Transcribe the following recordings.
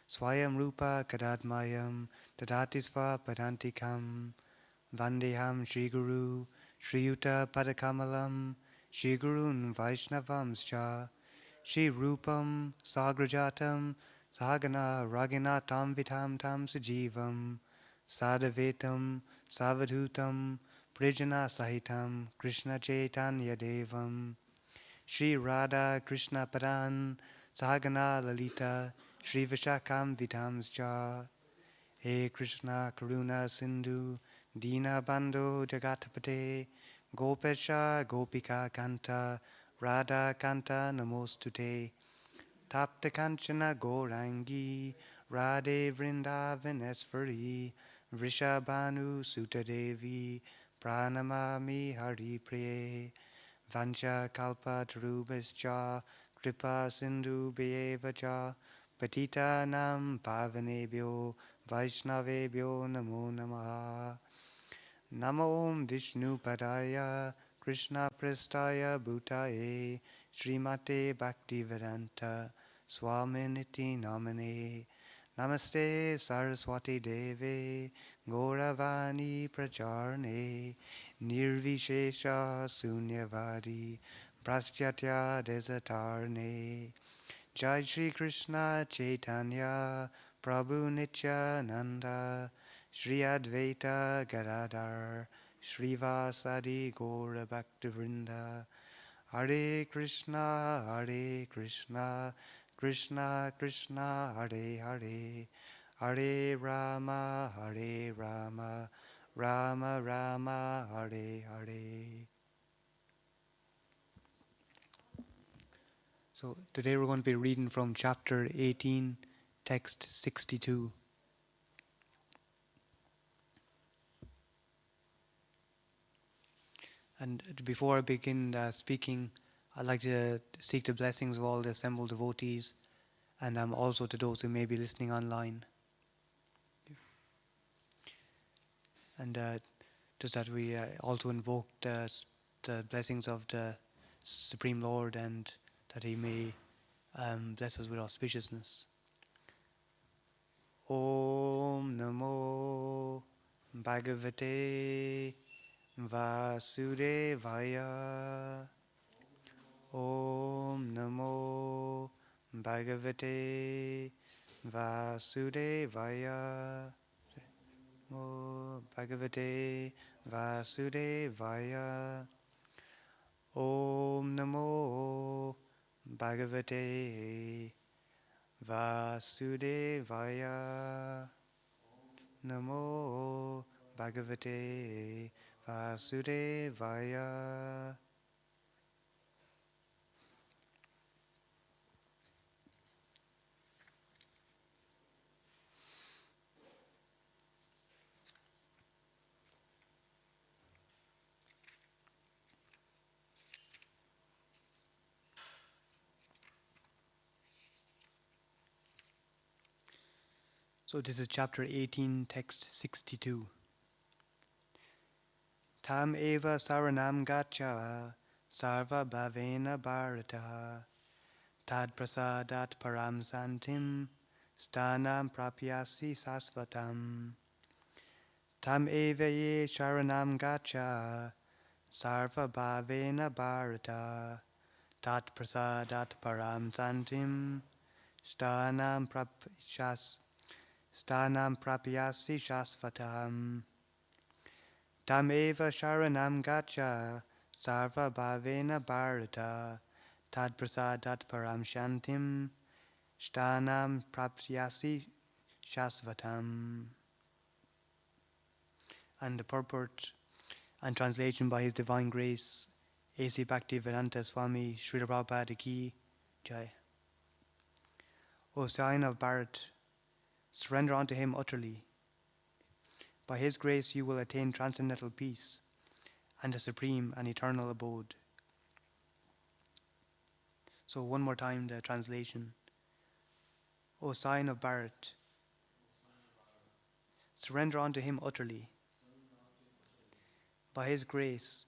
Swayam Rupa Kadadmayam Dadati Sva Padantikam Vandeham Shri Guru Shri Yuta Padakamalam Shri Gurun Vaishnavamscha Shri Rupam Sagrajatam Sahagana Ragina Tam Vitam Tam Sajivam Sadavetam Savadhutam Prijana Sahitam Krishna Chaitanya Devam Shri Radha Krishna Padan Sahagana Lalita Shri Vishakam Vitamscha He Krishna Karuna Sindhu Dina Bandhu Jagatapate Gopesha Gopika Kanta Radha Kanta Namostute Tapta Kanchana Gorangi Radhe Vrindavaneshwari Vrishabhanu Sutadevi Pranamami Hari Priye Vancha Kalpa Tarubhascha Kripa Sindhu Bhyevacha Patita Nam Pavanebhyo Vaishnavebhyo Namo Namaha Namo Om Vishnu Padaya Krishna Prestaya Bhutaye Srimate Bhaktivedanta Swaminiti Namane Namaste Saraswati Deve Gauravani Pracharne Nirvishesha Sunyavadi Praschatya Desatarne Jai Shri Krishna Chaitanya Prabhu Nityananda Shri Advaita Gadadhar Srivasadi Gaura Bhaktivinoda Hare Krishna Krishna Krishna Hare Hare Hare Rama Rama Rama Hare Hare. So today we're going to be reading from chapter 18, text 62. And before I begin speaking, I'd like to seek the blessings of all the assembled devotees and also to those who may be listening online. And just that we also invoke the blessings of the Supreme Lord and that He may bless us with auspiciousness. Om Namo Bhagavate Vasudevaya. Om Namo Bhagavate Vasudevaya. Bhagavate Vasudevaya. Om Namo Bhagavate Vasudevaya. Namo Bhagavate Vasudevaya. So this is chapter 18, text 62. Tam eva saranam gacha sarva bhavena bharata tad prasadat param santim stanam prapyasi sasvatam. Tam eva ye sharanam gacha sarva bhavena bharata tad prasadat param santim stanam prapyasi shasvatam. Tam eva sharanam gacha sarva bhavena bharata tad prasadat param shantim shtanam prapyasi shasvatam. And the purport and translation by His Divine Grace A.C. Bhaktivedanta Swami Srila Prabhupada Ki Jai. O sign of Bharat, surrender unto Him utterly. By His grace you will attain transcendental peace and a supreme and eternal abode. So one more time the translation. O sign of Bharat, surrender unto Him utterly. By His grace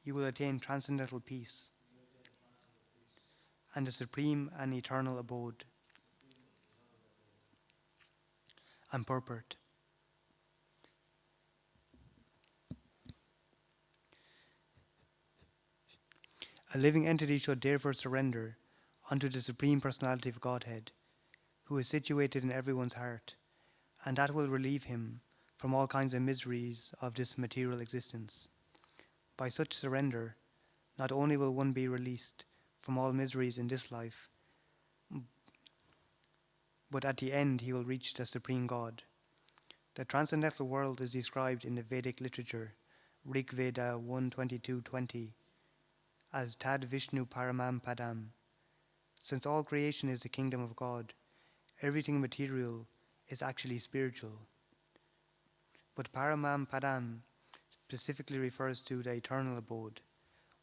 you will attain transcendental peace and a supreme and eternal abode. and purport. A living entity should therefore surrender unto the Supreme Personality of Godhead, who is situated in everyone's heart, and that will relieve him from all kinds of miseries of this material existence. By such surrender, not only will one be released from all miseries in this life, but at the end he will reach the Supreme God. The transcendental world is described in the Vedic literature, Rig Veda 1:22-20, as Tad Vishnu Paramam Padam. Since all creation is the kingdom of God, everything material is actually spiritual. But Paramam Padam specifically refers to the eternal abode,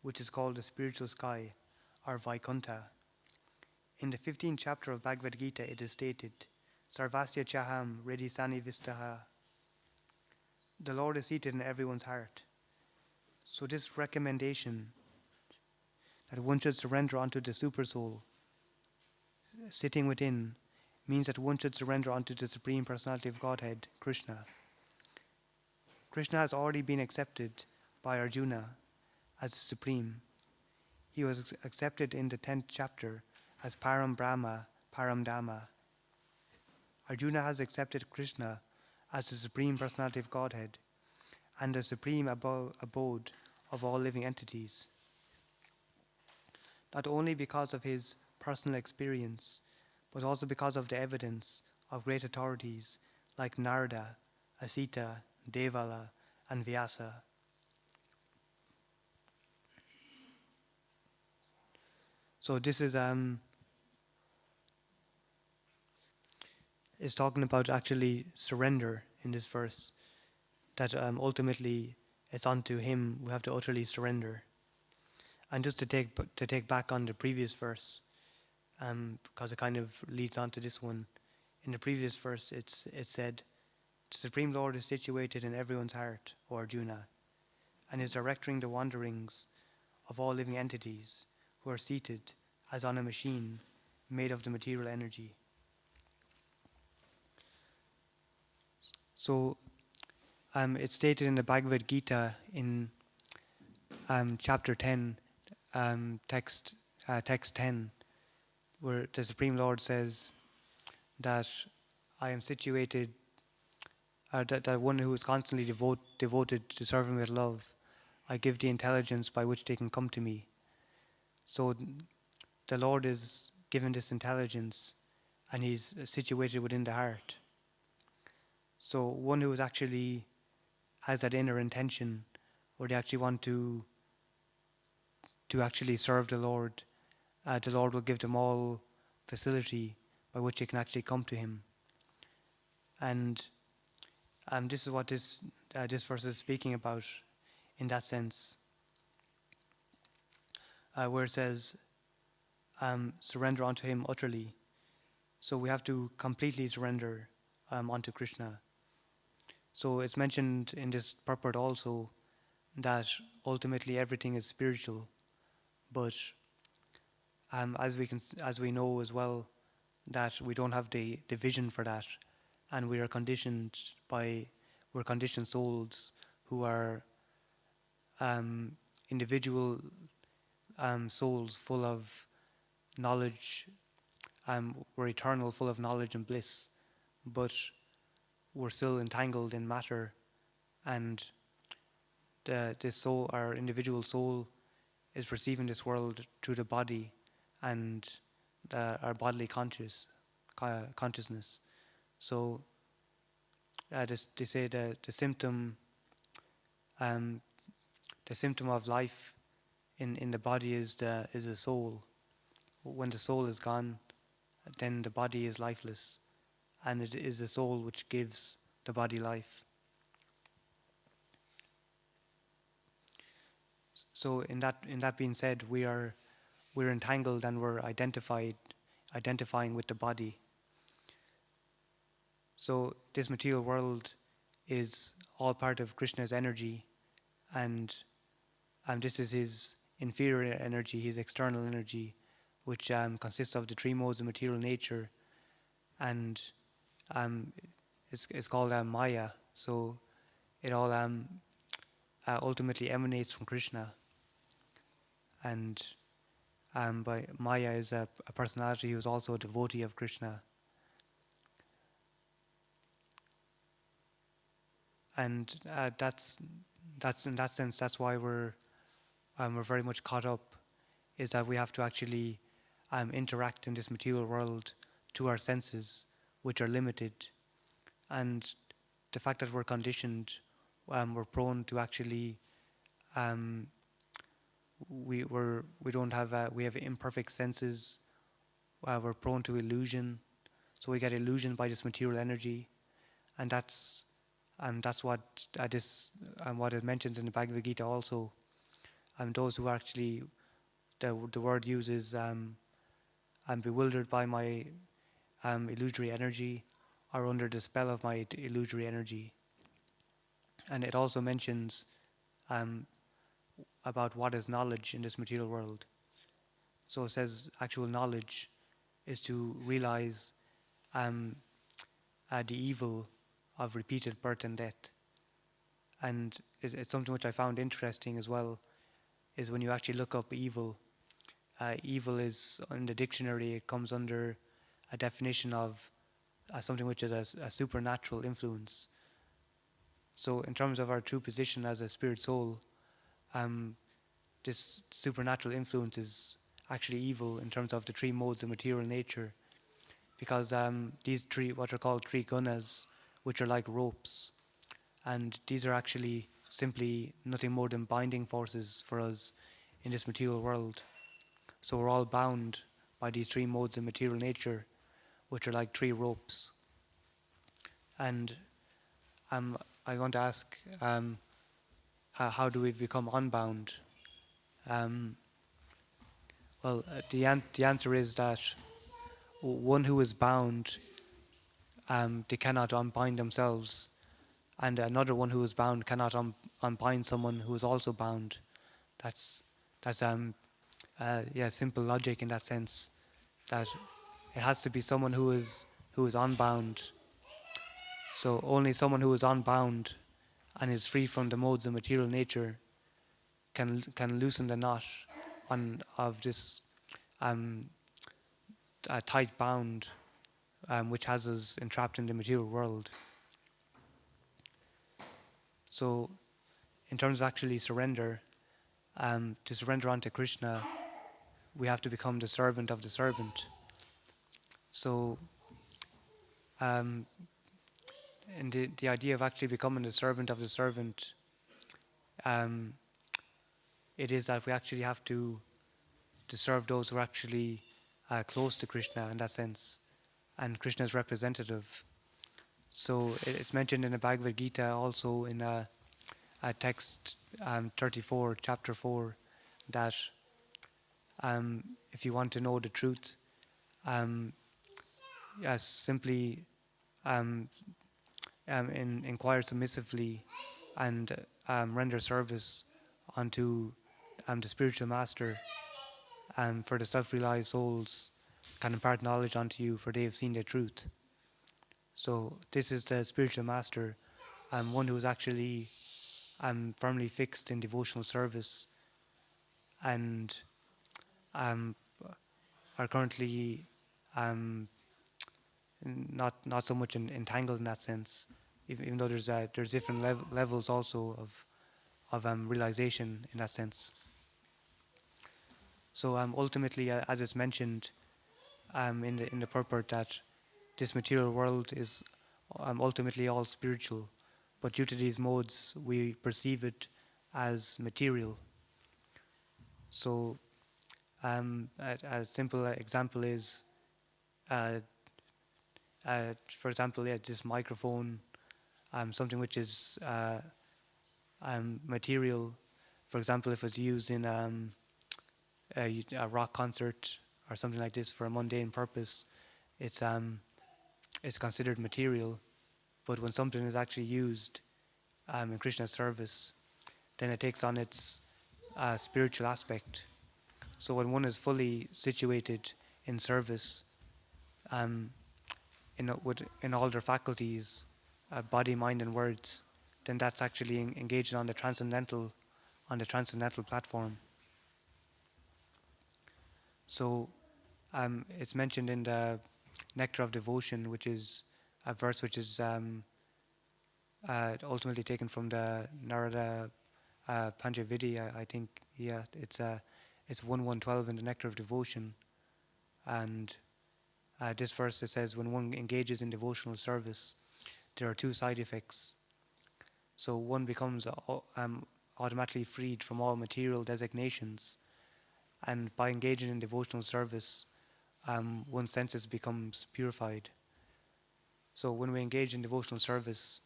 which is called the spiritual sky, or Vaikuntha. In the 15th chapter of Bhagavad Gita, it is stated, Sarvasya Chaham Redisani Vistaha. The Lord is seated in everyone's heart. So this recommendation that one should surrender unto the Supersoul sitting within means that one should surrender unto the Supreme Personality of Godhead, Krishna. Krishna has already been accepted by Arjuna as the Supreme. He was accepted in the 10th chapter as Param Brahma, Param Dhamma. Arjuna has accepted Krishna as the Supreme Personality of Godhead and the supreme abode of all living entities. Not only because of his personal experience, but also because of the evidence of great authorities like Narada, Asita, Devala, and Vyasa. So this is talking about actually surrender in this verse, that ultimately it's unto him we have to utterly surrender. And just to take back on the previous verse, because it kind of leads on to this one. In the previous verse, it said, the Supreme Lord is situated in everyone's heart, O Arjuna, and is directing the wanderings of all living entities who are seated as on a machine made of the material energy. So it's stated in the Bhagavad Gita in chapter 10, text 10, where the Supreme Lord says that I am situated, that one who is constantly devoted to serving with love, I give the intelligence by which they can come to me. So the Lord is given this intelligence, and he's situated within the heart. So one who is actually has that inner intention, where they actually want to actually serve the Lord will give them all facility by which they can actually come to him. And this is what this verse is speaking about in that sense, where it says, surrender unto him utterly. So we have to completely surrender unto Krishna. So it's mentioned in this purport also that ultimately everything is spiritual, but as we know as well, that we don't have the vision for that, and we're conditioned souls who are individual souls full of knowledge. We're eternal, full of knowledge and bliss, but we're still entangled in matter, and this soul, our individual soul, is perceiving this world through the body and our bodily consciousness. So they say that the symptom of life in the body is the soul. When the soul is gone, then the body is lifeless, and it is the soul which gives the body life. So in that being said, we're entangled and we're identifying with the body. So this material world is all part of Krishna's energy, and this is his inferior energy, his external energy, which consists of the three modes of material nature, and it's called Maya. So it all ultimately emanates from Krishna, and by Maya is a personality who is also a devotee of Krishna, and that's in that sense that's why we're very much caught up, is that we have to actually interact in this material world to our senses, which are limited, and the fact that we're conditioned, we're prone to actually um, we don't have we have imperfect senses. We're prone to illusion, so we get illusioned by this material energy, and that's what this what it mentions in the Bhagavad Gita also. Those who actually the word uses I'm bewildered by my illusory energy, are under the spell of my illusory energy, and it also mentions um, about what is knowledge in this material world. So it says actual knowledge is to realize um, the evil of repeated birth and death. And it's something which I found interesting as well, is when you actually look up evil, evil is, in the dictionary, it comes under a definition of something which is a supernatural influence. So in terms of our true position as a spirit soul, um, this supernatural influence is actually evil in terms of the three modes of material nature, because these three, what are called three gunas, which are like ropes, and these are actually simply nothing more than binding forces for us in this material world. So we're all bound by these three modes of material nature, which are like three ropes. And I want to ask, how do we become unbound? Um, the answer is that one who is bound, they cannot unbind themselves, and another one who is bound cannot unbind someone who is also bound. That's that's simple logic in that sense. That it has to be someone who is unbound. So only someone who is unbound and is free from the modes of material nature can loosen the knot of this um, tight bound, which has us entrapped in the material world. So, in terms of actually surrender, to surrender unto Krishna, we have to become the servant of the servant. So, um, and the idea of actually becoming the servant of the servant, um, it is that we actually have to serve those who are actually close to Krishna in that sense, and Krishna's representative. So it's mentioned in the Bhagavad Gita also in text 34, chapter 4, that if you want to know the truth, um, yes, simply um, inquire submissively and render service unto the spiritual master, and for the self-realized souls can impart knowledge unto you, for they have seen the truth. So this is the spiritual master, one who is actually firmly fixed in devotional service, and um, are currently um, not so much entangled in that sense, even though there's different levels also of realization in that sense. So ultimately, as it's mentioned in the purport, that this material world is ultimately all spiritual, but due to these modes, we perceive it as material. So a simple example is, for example, this microphone, something which is material. For example, if it's used in a rock concert or something like this for a mundane purpose, it's considered material. But when something is actually used in Krishna's service, then it takes on its spiritual aspect. So when one is fully situated in service, in all their faculties, body, mind, and words, then that's actually engaged on the transcendental platform. So it's mentioned in the Nectar of Devotion, which is a verse which is ultimately taken from the Narada Panchavidya, I think. Yeah, it's 1:112 in the Nectar of Devotion, and this verse, it says, when one engages in devotional service, there are two side effects. So one becomes automatically freed from all material designations, and by engaging in devotional service, one's senses becomes purified. So when we engage in devotional service,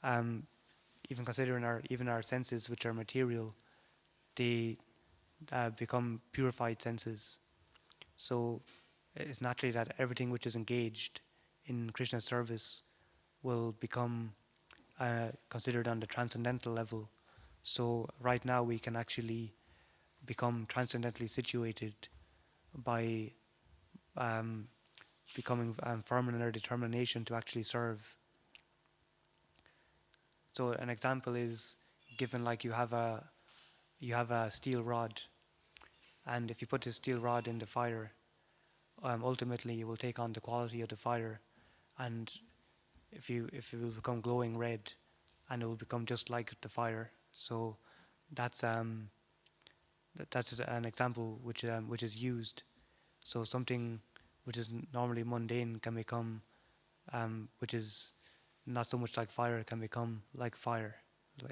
um, even considering our senses, which are material, they become purified senses. So it's naturally that everything which is engaged in Krishna's service will become considered on the transcendental level. So right now we can actually become transcendently situated by um, becoming firm in our determination to actually serve. So an example is given, like you have a steel rod, and if you put this steel rod in the fire, ultimately it will take on the quality of the fire, and if it will become glowing red, and it will become just like the fire. So that's just an example which is used. So something which is normally mundane can become, which is not so much like fire, can become like fire,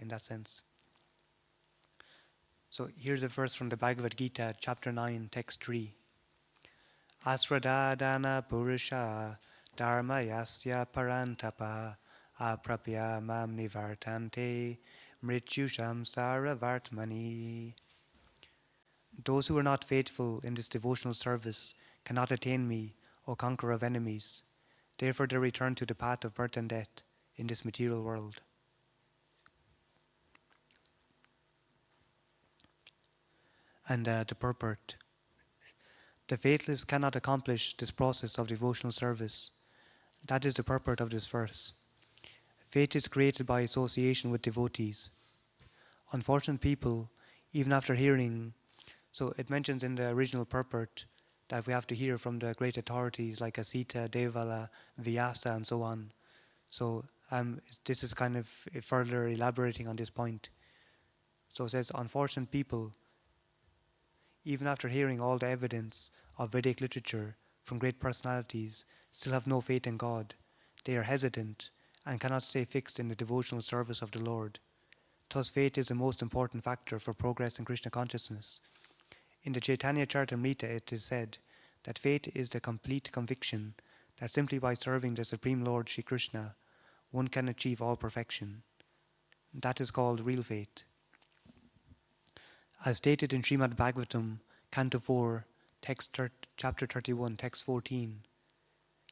in that sense. So here's a verse from the Bhagavad Gita, chapter 9, text 3. Asradadana Purusha Dharmayasya Parantapa Aprapya Mam Nivartante Mrityusham Saravartmani. Those who are not faithful in this devotional service cannot attain me, O conqueror of enemies. Therefore they return to the path of birth and death in this material world. And the purport. The faithless cannot accomplish this process of devotional service. That is the purport of this verse. Faith is created by association with devotees. Unfortunate people, even after hearing, so it mentions in the original purport that we have to hear from the great authorities like Asita, Devala, Vyasa, and so on. So this is kind of further elaborating on this point. So it says, unfortunate people, even after hearing all the evidence of Vedic literature from great personalities, still have no faith in God. They are hesitant and cannot stay fixed in the devotional service of the Lord. Thus faith is the most important factor for progress in Krishna consciousness. In the Chaitanya Charitamrita it is said that faith is the complete conviction that simply by serving the Supreme Lord Shri Krishna one can achieve all perfection. That is called real faith. As stated in Srimad Bhagavatam, Canto 4, chapter 31, text 14,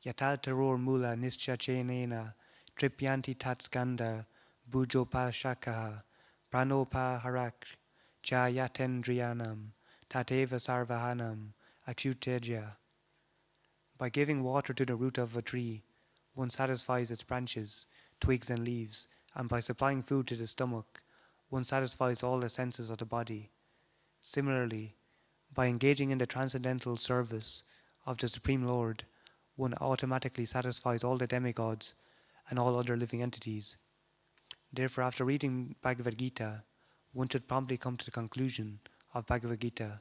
Yatal taror mula nischachenena tripyanti tatskanda bujopa shakaha pranopa harak chayatendriyanam tateva sarvahanam akyuteja. By giving water to the root of a tree, one satisfies its branches, twigs and leaves, and by supplying food to the stomach, one satisfies all the senses of the body. Similarly, by engaging in the transcendental service of the Supreme Lord, one automatically satisfies all the demigods and all other living entities. Therefore, after reading Bhagavad Gita, one should promptly come to the conclusion of Bhagavad Gita.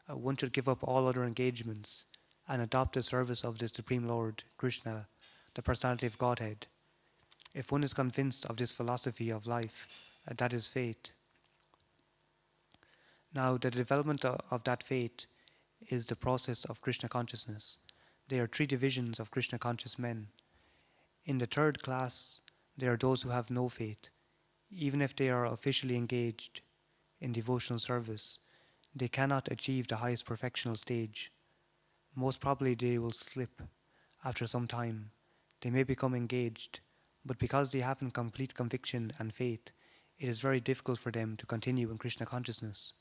One should give up all other engagements and adopt the service of the Supreme Lord, Krishna, the personality of Godhead. If one is convinced of this philosophy of life, that is faith. Now, the development of that faith is the process of Krishna consciousness. There are three divisions of Krishna conscious men. In the third class, there are those who have no faith. Even if they are officially engaged in devotional service, they cannot achieve the highest perfectional stage. Most probably they will slip after some time. They may become engaged, but because they haven't complete conviction and faith, it is very difficult for them to continue in Krishna consciousness.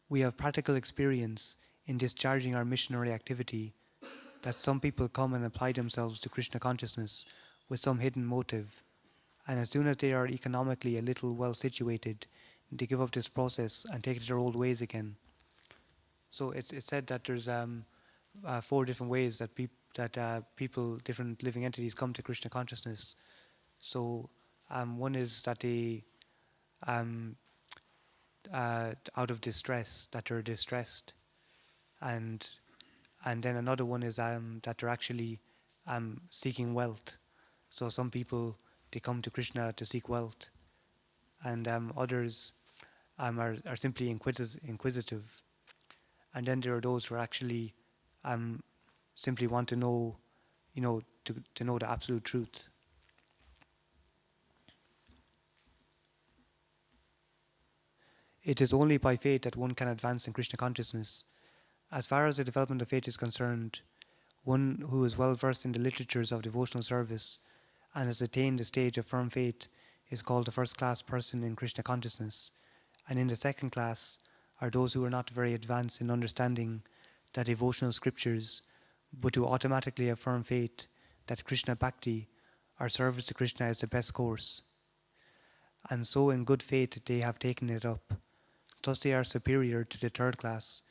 We have practical experience in discharging our missionary activity that some people come and apply themselves to Krishna consciousness with some hidden motive, and as soon as they are economically a little well situated, they give up this process and take to their old ways again. So it's said that there's 4 different ways that people, different living entities, come to Krishna consciousness. So one is that they, out of distress, that they're distressed, and then another one is that they're actually seeking wealth. So some people, they come to Krishna to seek wealth, and others are simply inquisitive, and then there are those who are actually simply want to know, to know the absolute truth. It is only by faith that one can advance in Krishna consciousness. As far as the development of faith is concerned, one who is well versed in the literatures of devotional service and has attained the stage of firm faith is called a first-class person in Krishna consciousness, and in the second class are those who are not very advanced in understanding the devotional scriptures, but who automatically have firm faith that Krishna Bhakti, or service to Krishna, is the best course. And so in good faith they have taken it up. Thus they are superior to the third class,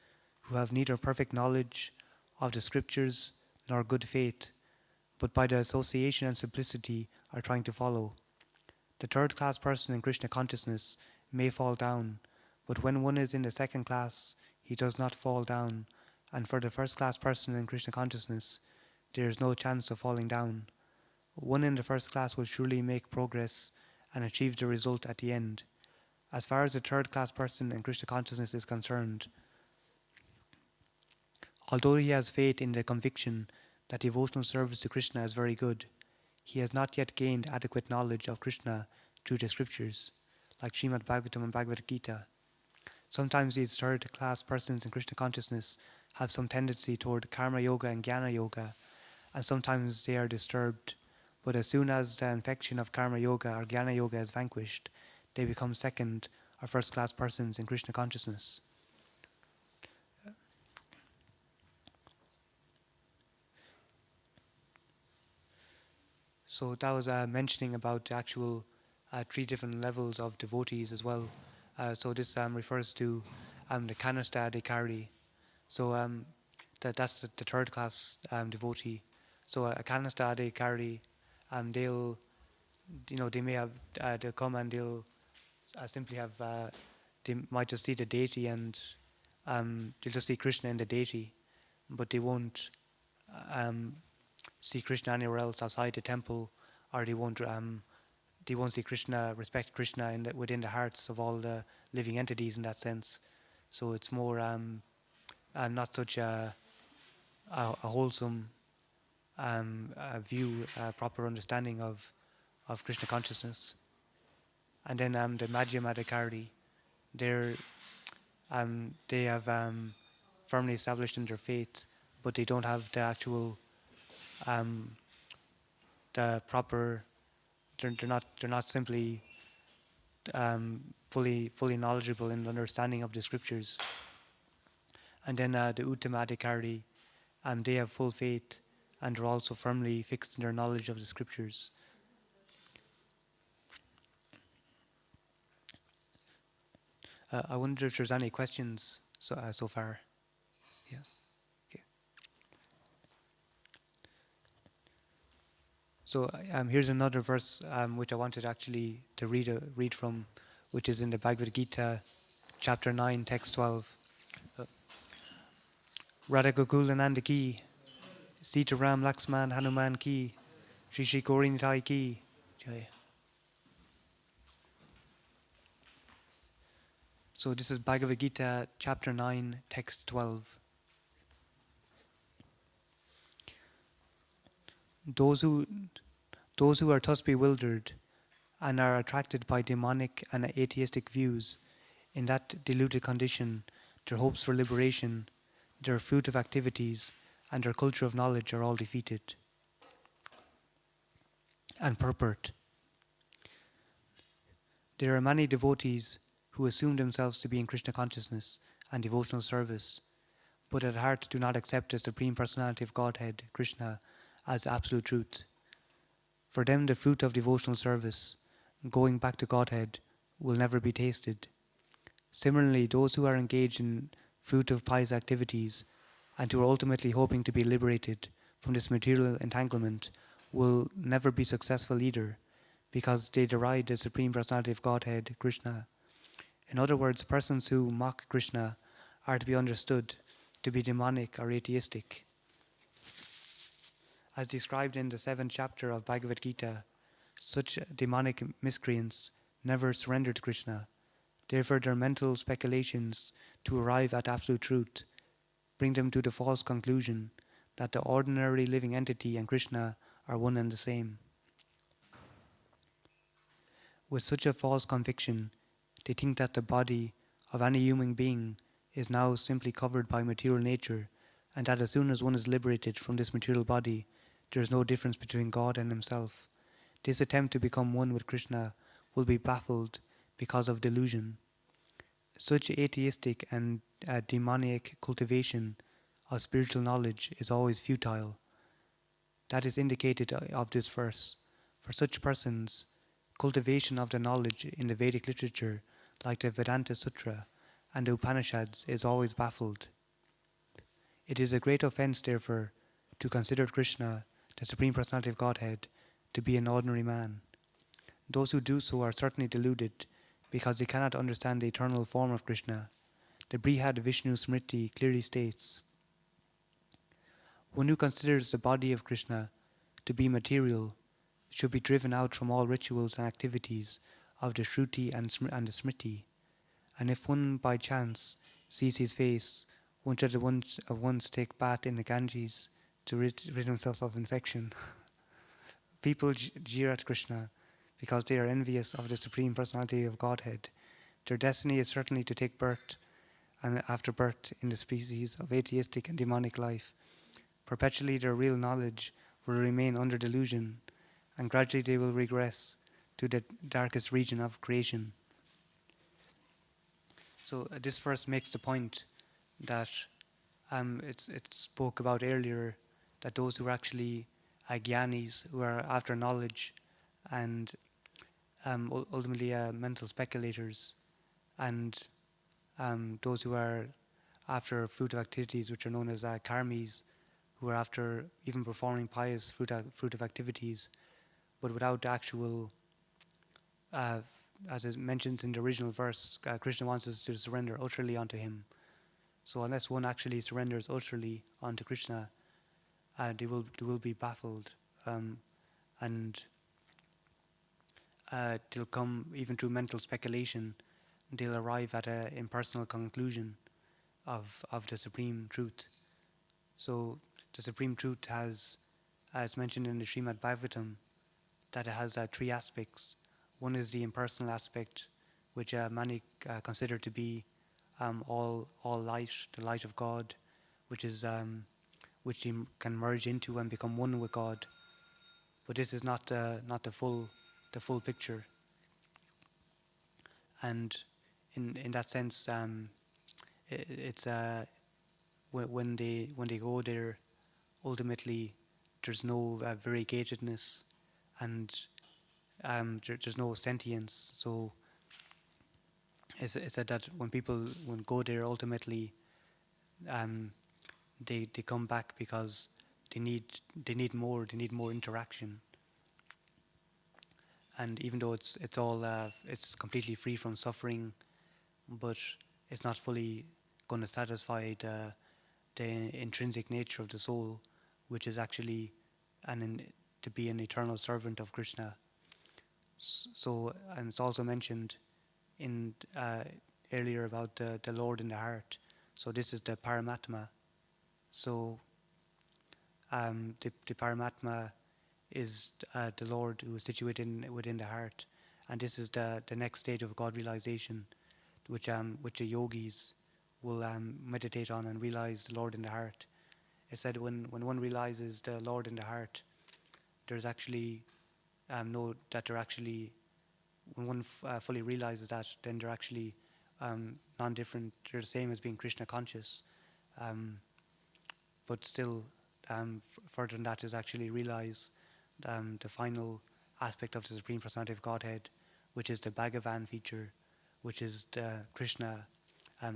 who have neither perfect knowledge of the scriptures nor good faith, but by the association and simplicity are trying to follow. The third class person in Krishna consciousness may fall down, but when one is in the second class, he does not fall down, and for the first class person in Krishna consciousness, there is no chance of falling down. One in the first class will surely make progress and achieve the result at the end. As far as the third class person in Krishna consciousness is concerned, although he has faith in the conviction that devotional service to Krishna is very good, he has not yet gained adequate knowledge of Krishna through the scriptures, like Srimad Bhagavatam and Bhagavad Gita. Sometimes these third class persons in Krishna consciousness have some tendency toward karma yoga and jnana yoga, and sometimes they are disturbed, but as soon as the infection of karma yoga or jnana yoga is vanquished, they become second or first class persons in Krishna consciousness. So that was mentioning about the actual 3 different levels of devotees as well. So this refers to the Kanasta Adhikari. So that's the third class devotee. So a Kanasta Adhikari, they'll, they may have, they'll come and they'll simply have, they might just see the deity and they'll just see Krishna in the deity, but they won't see Krishna anywhere else outside the temple, or they won't see Krishna, respect Krishna within the hearts of all the living entities in that sense. So it's more not such a wholesome view, proper understanding of Krishna consciousness. And then the Madhyam Adhikari, they have firmly established in their faith, but they don't have the actual the proper. They're not simply fully knowledgeable in the understanding of the scriptures. And then the Uttama Adhikari, they have full faith and are also firmly fixed in their knowledge of the scriptures. I wonder if there's any questions so far. Yeah. Okay. So here's another verse which I wanted actually to read from, which is in the Bhagavad Gita, chapter 9, text 12. Radha Gokulananda ki, Sita Ram Laxman Hanuman ki, Shri Shri Gauri Nitai ki, Jai. So this is Bhagavad Gita, chapter 9, text 12. Those who are thus bewildered and are attracted by demonic and atheistic views, in that deluded condition, their hopes for liberation, their fruit of activities, and their culture of knowledge are all defeated. And purport. There are many devotees who assume themselves to be in Krishna consciousness and devotional service, but at heart do not accept the Supreme Personality of Godhead, Krishna, as absolute truth. For them, the fruit of devotional service, going back to Godhead, will never be tasted. Similarly, those who are engaged in fruit of pious activities and who are ultimately hoping to be liberated from this material entanglement will never be successful either, because they deride the Supreme Personality of Godhead, Krishna. In other words, persons who mock Krishna are to be understood to be demonic or atheistic. As described in the 7th chapter of Bhagavad Gita, such demonic miscreants never surrender to Krishna. Therefore, their mental speculations to arrive at absolute truth bring them to the false conclusion that the ordinary living entity and Krishna are one and the same. With such a false conviction, they think that the body of any human being is now simply covered by material nature, and that as soon as one is liberated from this material body, there is no difference between God and himself. This attempt to become one with Krishna will be baffled because of delusion. Such atheistic and demoniac cultivation of spiritual knowledge is always futile. That is indicated of this verse. For such persons, cultivation of the knowledge in the Vedic literature, like the Vedanta Sutra and the Upanishads, is always baffled. It is a great offense, therefore, to consider Krishna, the Supreme Personality of Godhead, to be an ordinary man. Those who do so are certainly deluded, because they cannot understand the eternal form of Krishna. The Brihad Vishnu Smriti clearly states, one who considers the body of Krishna to be material should be driven out from all rituals and activities of the Shruti and the Smriti, and if one by chance sees his face, one should at once take bath in the Ganges to rid himself of infection. People jeer at Krishna because they are envious of the Supreme Personality of Godhead. Their destiny is certainly to take birth, and after birth, in the species of atheistic and demonic life. Perpetually their real knowledge will remain under delusion, and gradually they will regress to the darkest region of creation. So this verse makes the point that it spoke about earlier, that those who are actually gyanis, who are after knowledge, and ultimately mental speculators, and those who are after fruit of activities, which are known as karmis, who are after even performing pious fruit of activities, but without actual, as it mentions in the original verse, Krishna wants us to surrender utterly unto him. So unless one actually surrenders utterly unto Krishna, they will be baffled, and they'll come, even through mental speculation, they'll arrive at an impersonal conclusion of the supreme truth. So the supreme truth has, as mentioned in the Srimad Bhagavatam, that it has three aspects. One is the impersonal aspect, which many consider to be all light, the light of God, which is which you can merge into and become one with God. But this is not the full picture. And in that sense, it's when they go there, ultimately there's no variegatedness, and there's no sentience. So it's said that when people go there, ultimately they come back because they need more interaction. And even though it's all it's completely free from suffering, but it's not fully going to satisfy the intrinsic nature of the soul, which is actually to be an eternal servant of Krishna. So, and it's also mentioned in earlier about the Lord in the heart. So this is the Paramatma. So the Paramatma is the Lord who is situated within the heart, and this is the next stage of God realization, which the yogis will meditate on and realize the Lord in the heart. It said when one realizes the Lord in the heart, there's actually when one fully realizes that, then they're actually non-different. They're the same as being Krishna conscious, but still, further than that is actually realize the final aspect of the Supreme Personality of Godhead, which is the Bhagavan feature, which is the Krishna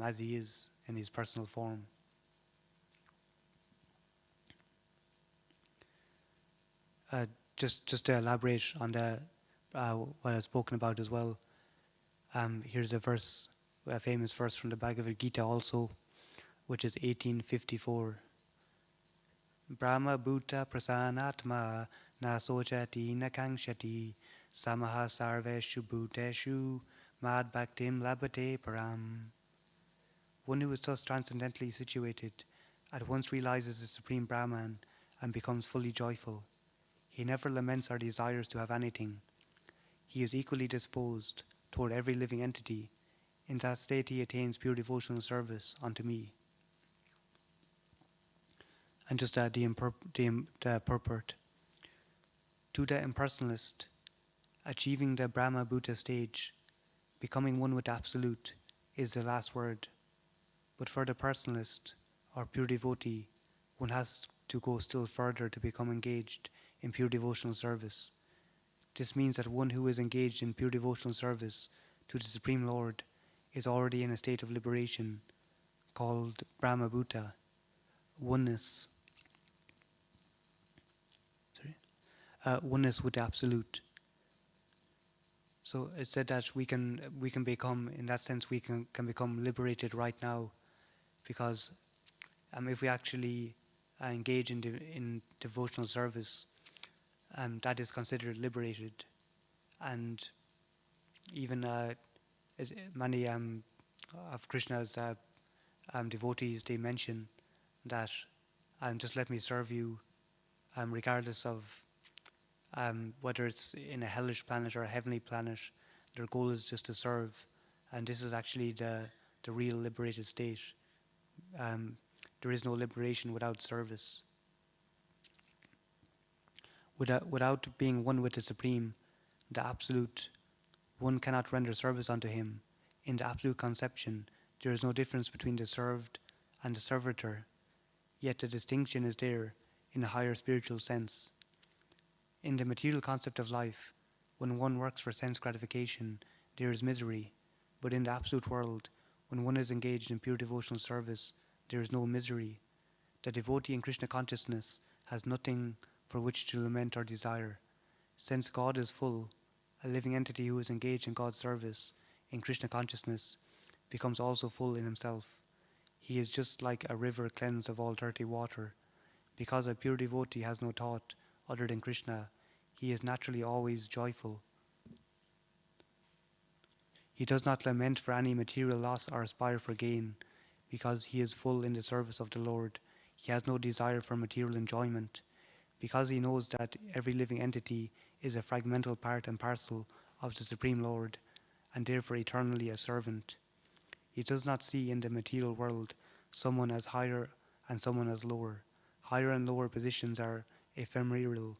as he is in his personal form. Uh, just to elaborate on the what I've spoken about as well. Here's a famous verse from the Bhagavad Gita also, which is 1854. Brahma Bhuta Prasanatma na sochati na kangshati samaha sarveshu bhuteshu mad bhaktim labate param. One who is thus transcendently situated at once realizes the Supreme Brahman and becomes fully joyful. He never laments or desires to have anything. He is equally disposed toward every living entity. In that state he attains pure devotional service unto me. And just the purport. To the impersonalist, achieving the Brahma Bhuta stage, becoming one with Absolute, is the last word. But for the personalist, or pure devotee, one has to go still further to become engaged in pure devotional service. This means that one who is engaged in pure devotional service to the Supreme Lord is already in a state of liberation called Brahma Bhuta, oneness. Oneness with the Absolute. So it's said that we can become, in that sense, we can become liberated right now, because if we actually engage in devotional service, that is considered liberated, and even many of Krishna's devotees, they mention that just let me serve you, regardless of whether it's in a hellish planet or a heavenly planet. Their goal is just to serve, and this is actually the real liberated state. There is no liberation without service. Without being one with the Supreme, the Absolute, one cannot render service unto him. In the Absolute conception, there is no difference between the served and the servitor, yet the distinction is there in a higher spiritual sense. In the material concept of life, when one works for sense gratification, there is misery, but in the Absolute world, when one is engaged in pure devotional service, there is no misery. The devotee in Krishna consciousness has nothing for which to lament or desire. Since God is full, a living entity who is engaged in God's service in Krishna consciousness becomes also full in himself. He is just like a river cleansed of all dirty water. Because a pure devotee has no thought other than Krishna, he is naturally always joyful. He does not lament for any material loss or aspire for gain, because he is full in the service of the Lord. He has no desire for material enjoyment, because he knows that every living entity is a fragmental part and parcel of the Supreme Lord, and therefore eternally a servant. He does not see in the material world someone as higher and someone as lower. Higher and lower positions are ephemeral,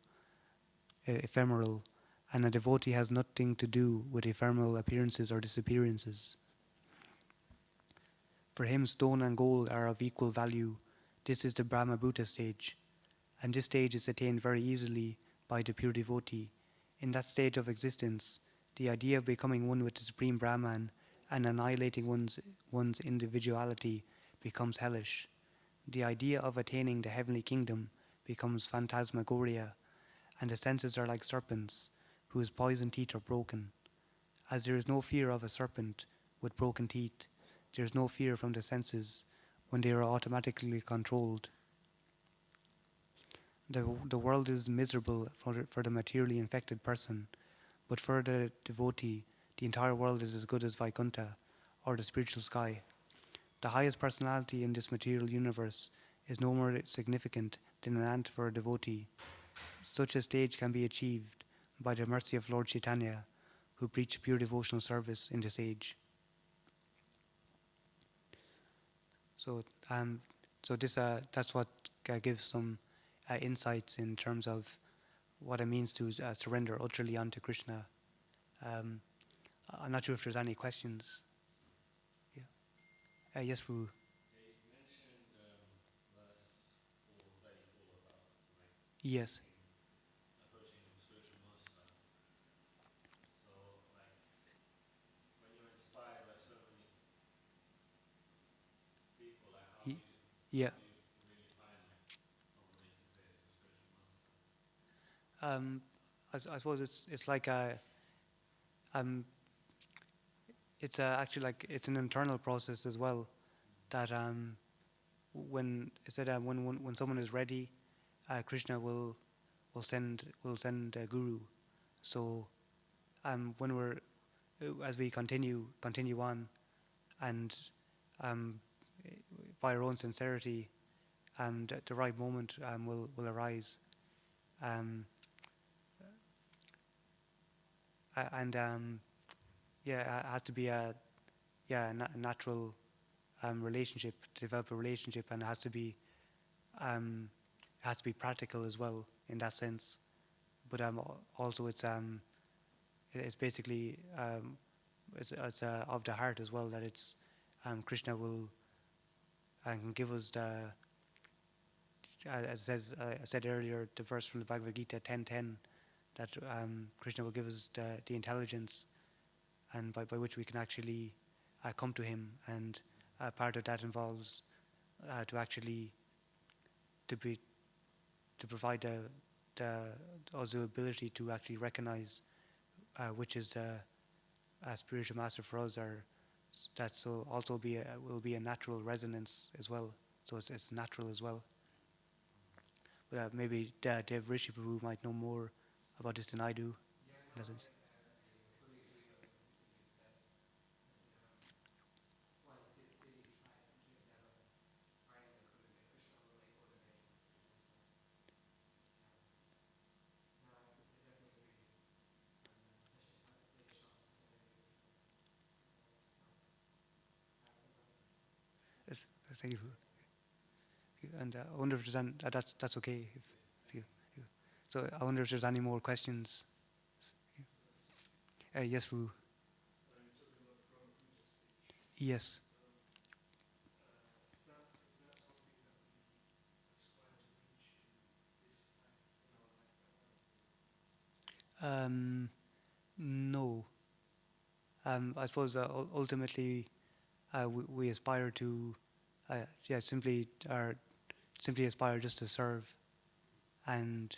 and a devotee has nothing to do with ephemeral appearances or disappearances. For him, stone and gold are of equal value. This is the Brahma Bhuta stage, and this stage is attained very easily by the pure devotee. In that stage of existence, the idea of becoming one with the Supreme Brahman and annihilating one's individuality becomes hellish. The idea of attaining the heavenly kingdom becomes phantasmagoria, and the senses are like serpents, whose poison teeth are broken. As there is no fear of a serpent with broken teeth, there is no fear from the senses when they are automatically controlled. The world is miserable for the materially infected person, but for the devotee, the entire world is as good as Vaikuntha, or the spiritual sky. The highest personality in this material universe is no more significant than an ant for a devotee. Such a stage can be achieved by the mercy of Lord Chaitanya, who preached pure devotional service in this age. So, that's what gives some insights in terms of what it means to surrender utterly unto Krishna. I'm not sure if there's any questions. Yeah. Yes, Prabhu. Yes. Y- Yeah. Um, I suppose it's like a um, it's actually like it's an internal process as well. That when it said when someone is ready, Krishna will send a guru. So when we're as we continue on, and um, by our own sincerity, the right moment will arise. Um, and yeah, it has to be a natural relationship, to develop a relationship, and um, it has to be practical as well in that sense. But also it's basically it's of the heart as well, that it's Krishna will can give us as I said earlier, the verse from the Bhagavad Gita 10:10, that Krishna will give us the intelligence, and by which we can actually come to him, and part of that involves to actually to be to provide the us the ability to actually recognize which is the spiritual master for us, or that so also will be a natural resonance as well. So it's natural as well. But maybe Dev Rishi Prabhu might know more about this than I do. In that sense. Yes, thank you. And I wonder if that's okay. If you, you, so I wonder if there's any more questions. Yes, Prabhu. Yes. No. I suppose ultimately we aspire to, yeah, simply aspire just to serve, and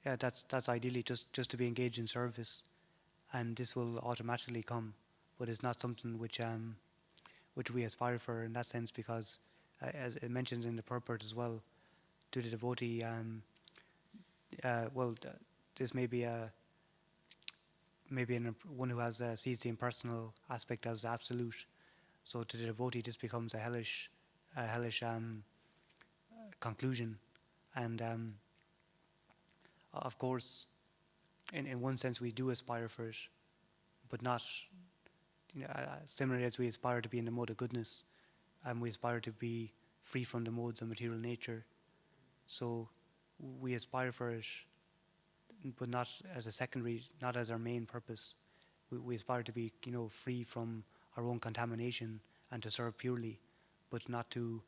yeah, that's ideally just to be engaged in service, and this will automatically come, but it's not something which we aspire for in that sense, because as it mentions in the purport as well, to the devotee, well, this may be a maybe one who has sees the impersonal aspect as absolute. So to the devotee, this becomes a hellish conclusion, and of course, in one sense, we do aspire for it, but not, similarly as we aspire to be in the mode of goodness, and we aspire to be free from the modes of material nature. So we aspire for it, but not as a secondary, not as our main purpose. We aspire to be, free from our own contamination and to serve purely, but not to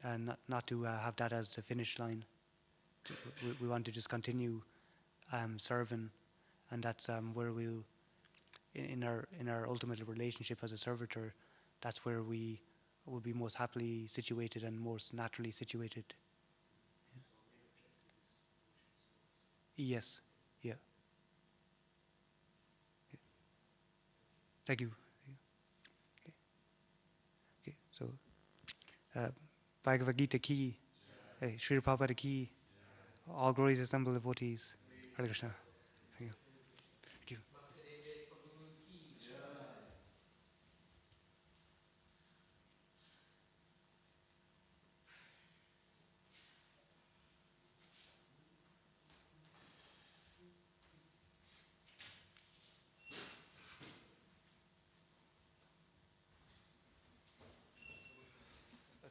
have that as the finish line. We want to just continue serving, and that's where we'll in our ultimate relationship as a servitor. That's where we will be most happily situated and most naturally situated. Yes. Yeah. Thank you. Okay. So, uh, Bhagavad Gita ki, Sri Prabhupada ki, all glories assemble devotees. Hare Krishna. Thank you. Thank you.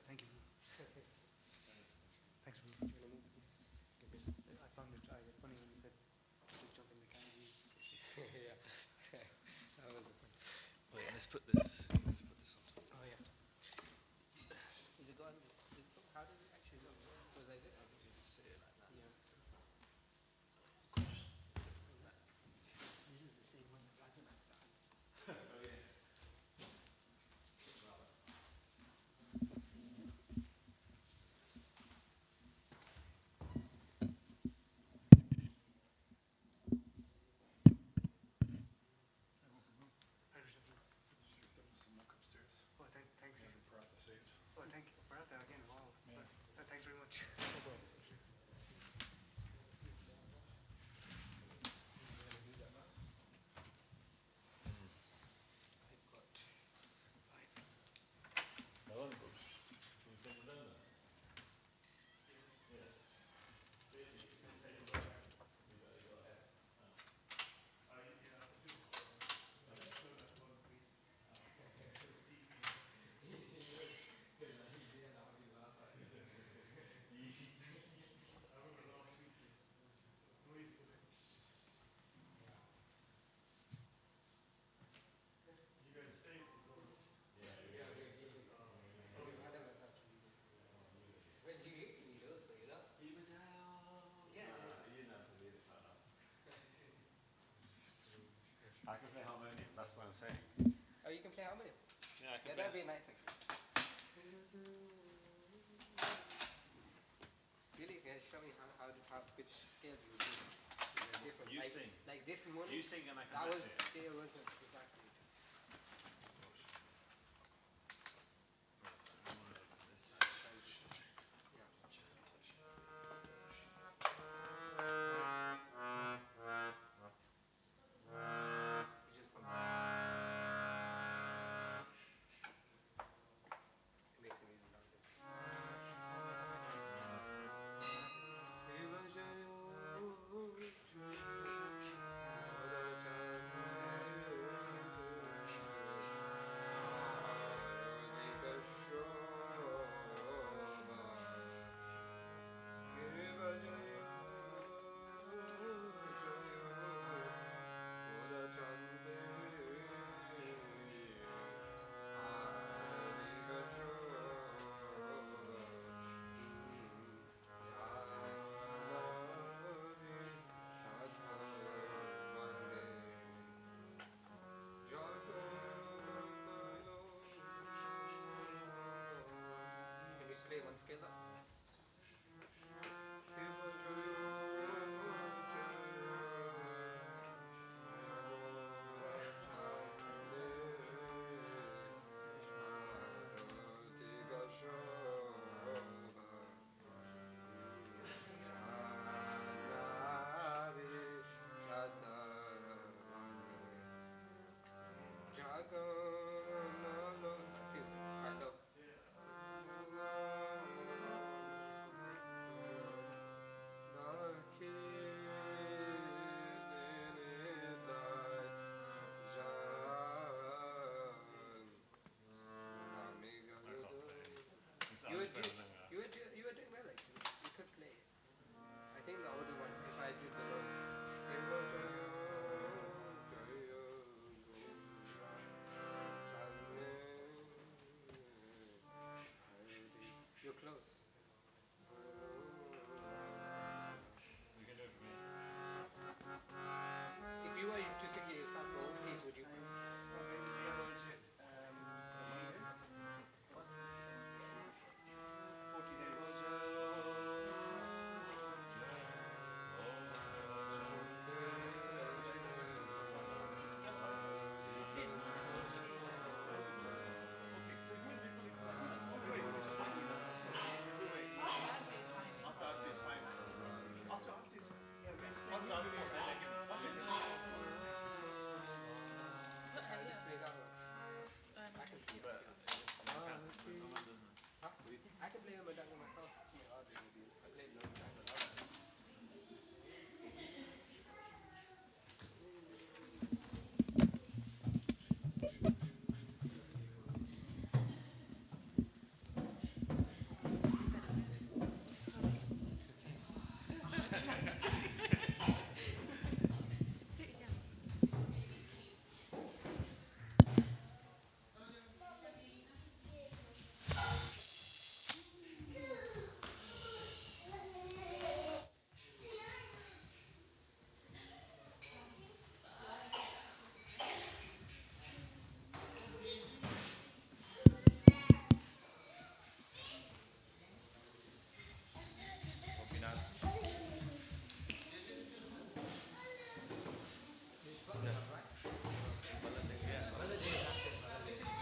Thank you. Thanks. I found it funny when you said to jump in the Ganges. Yeah, that was the point. Wait, let's put this on top. Oh yeah. Is it going? How does it actually look? Goes like this? Just say it. Yeah, that'd be nice actually. Really, can you show me how which scale you do? Different. You like, sing. Like this morning. You sing and I can That match was it. scale wasn't exactly. You just put bass. It makes it really louder. Can you play one scale up? Seems quite low. You were doing well actually. You could play it. I think the older one, if I do the lowest, you're close. You can do it for me. If you were to sing it yourself, what piece would you please? Just play that one. I can play it. Huh? I can play Madanga myself. I played Madanga.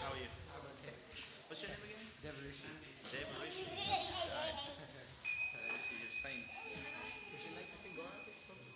How are you? I'm okay. What's your name again? Devolution. David Rishi. Right. Rishi, you're saint. Would you like to sing Gora a bit for me?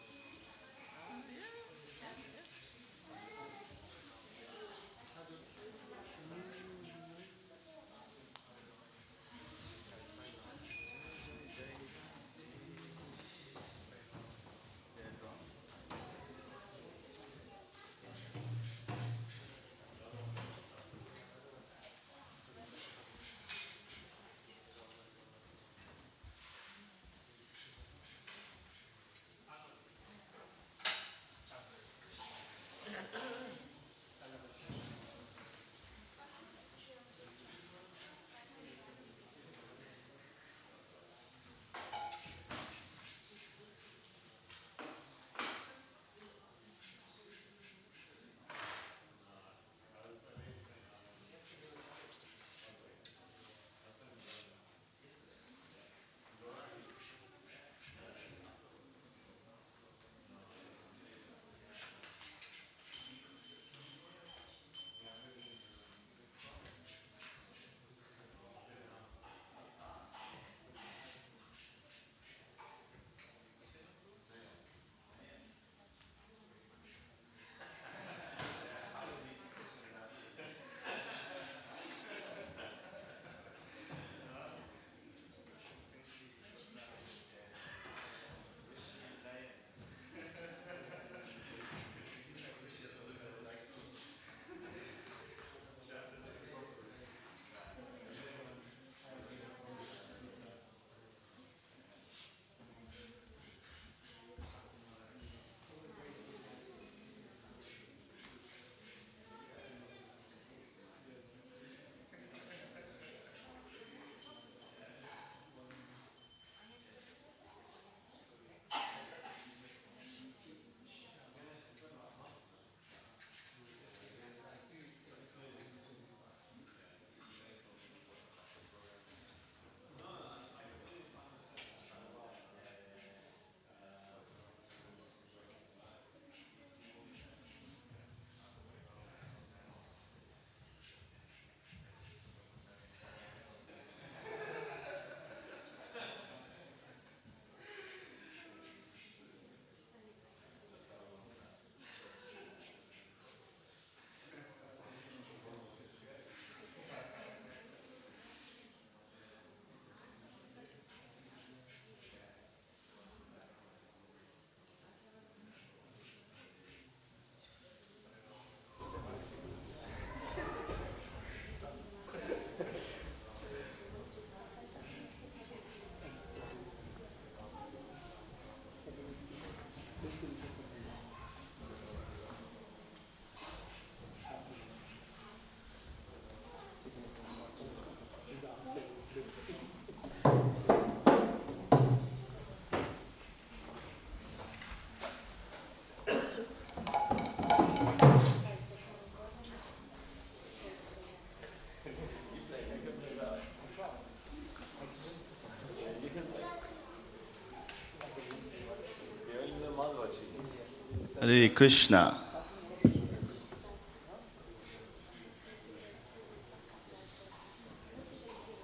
Hare Krishna.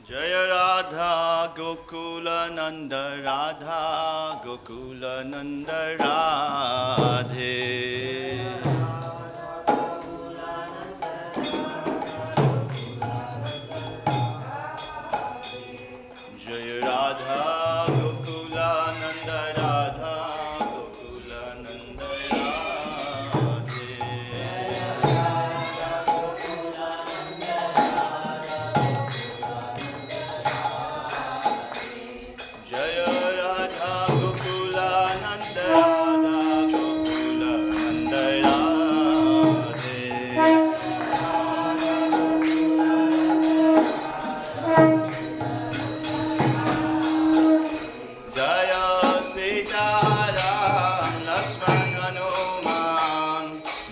Jaya Radha Gokula Nanda Radha Gokula Nanda Radhe. Jaya Radha Gokula Nanda Radha Gokula Nanda Radhe. Jaya Radha Gokula Nanda Radha Gokula Nanda Radhe. Jaya Sitaram Lakshman Hanuman.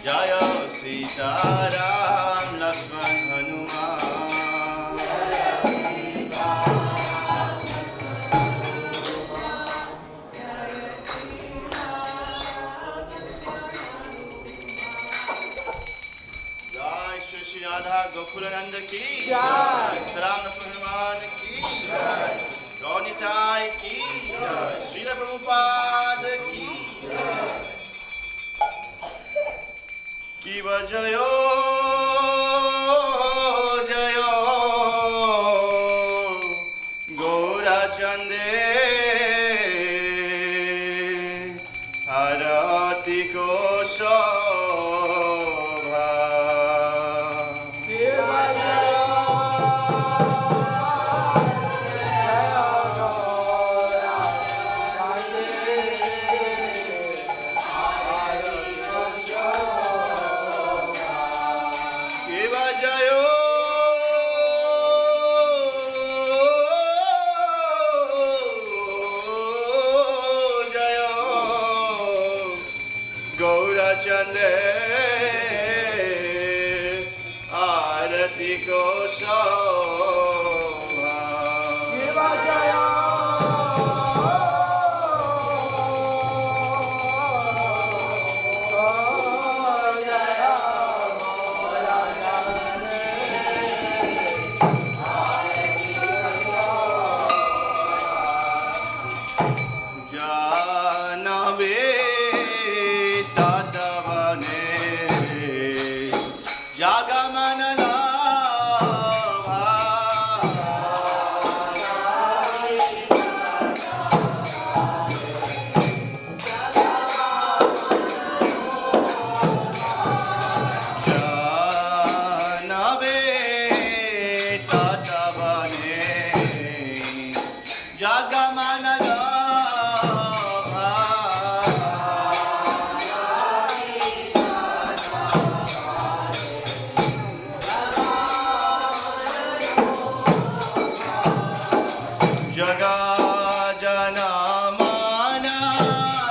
Jaya Sitaram Lakshman Hanuman. Jai Shri Shri Radha Gokulananda ki Jai. Sitaram Lakshman Hanuman ki Jai. Gaunitai ki Jai. Srila Prabhupada ki Jai. Kiva Jayo Jayo Gaura Chande Arati Kosha Kiva Jayo Jayo Gaura Chande Arati Kosha Janave Tatavane Jagamanala Janave Tatavane Jagamanala Jaga Jana Mana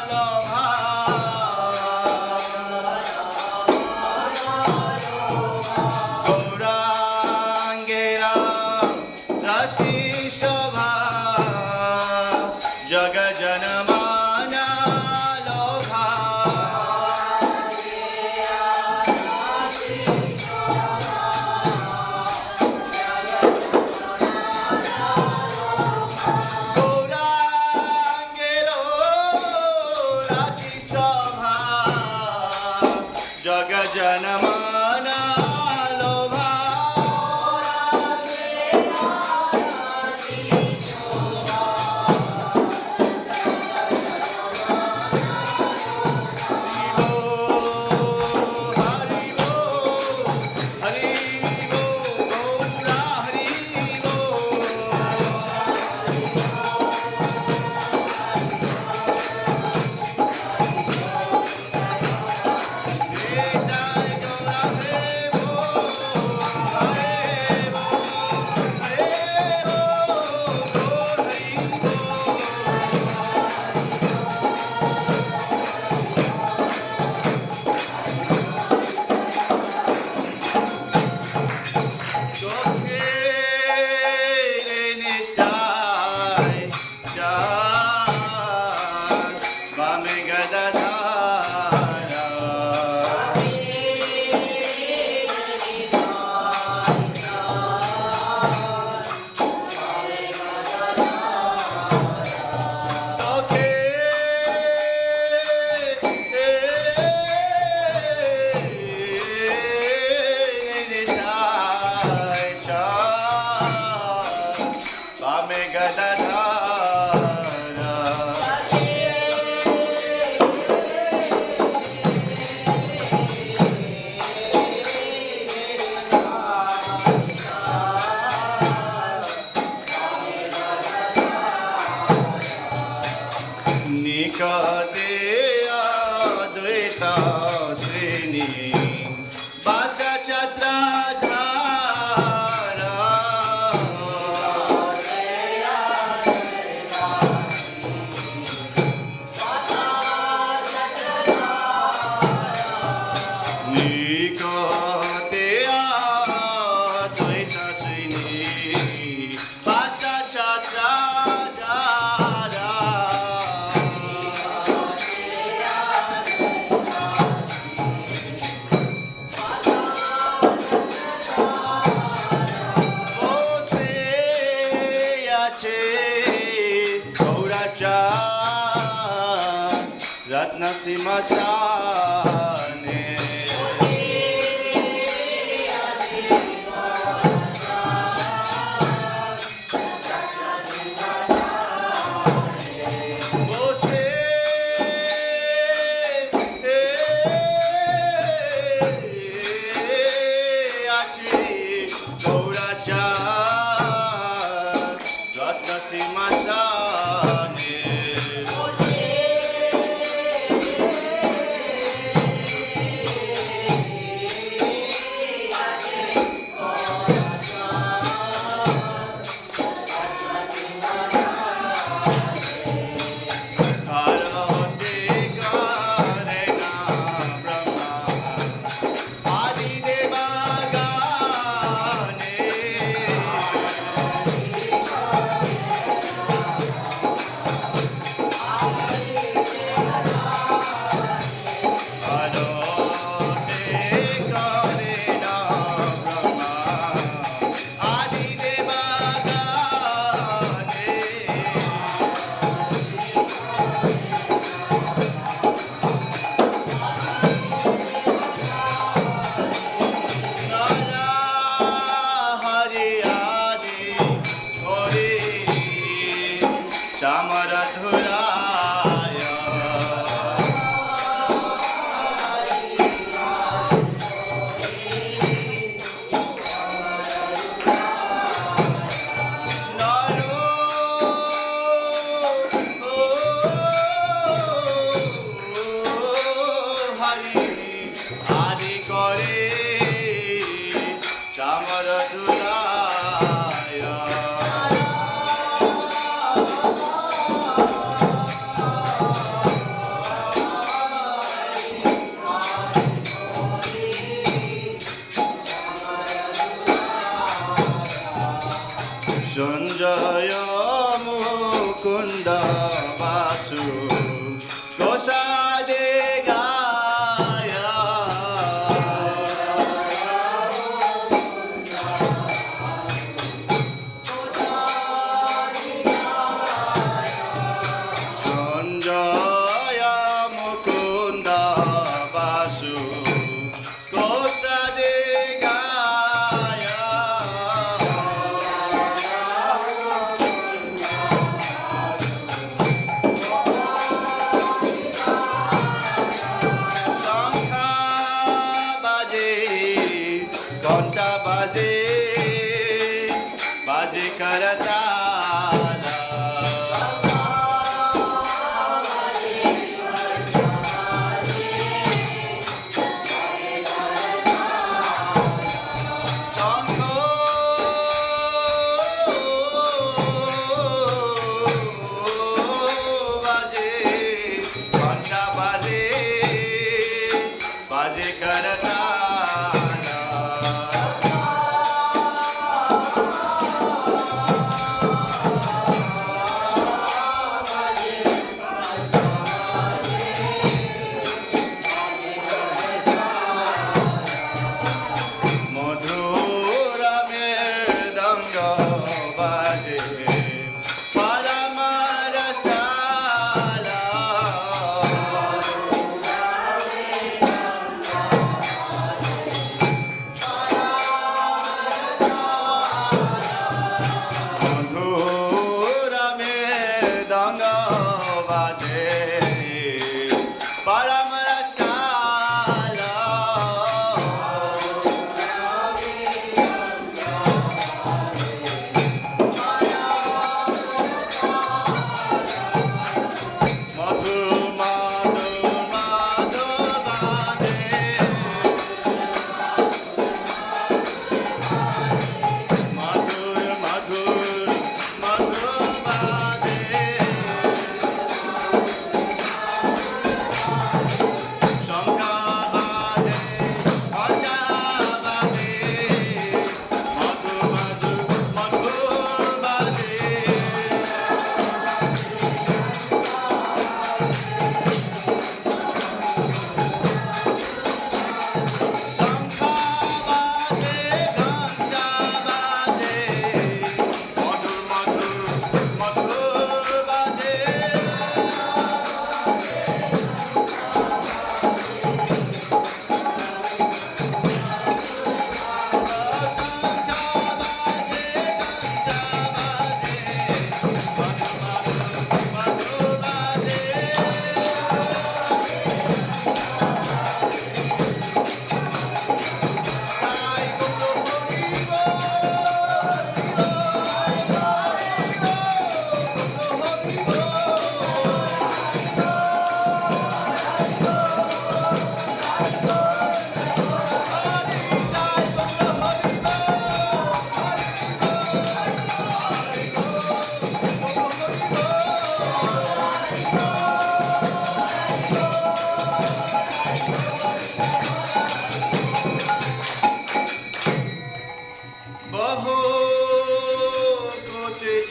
Lobha Gaurangera Rati Shobha Jaga Jana Mana Lobha Gaurangero Rati Shobha Jaga Jana Mana Lobha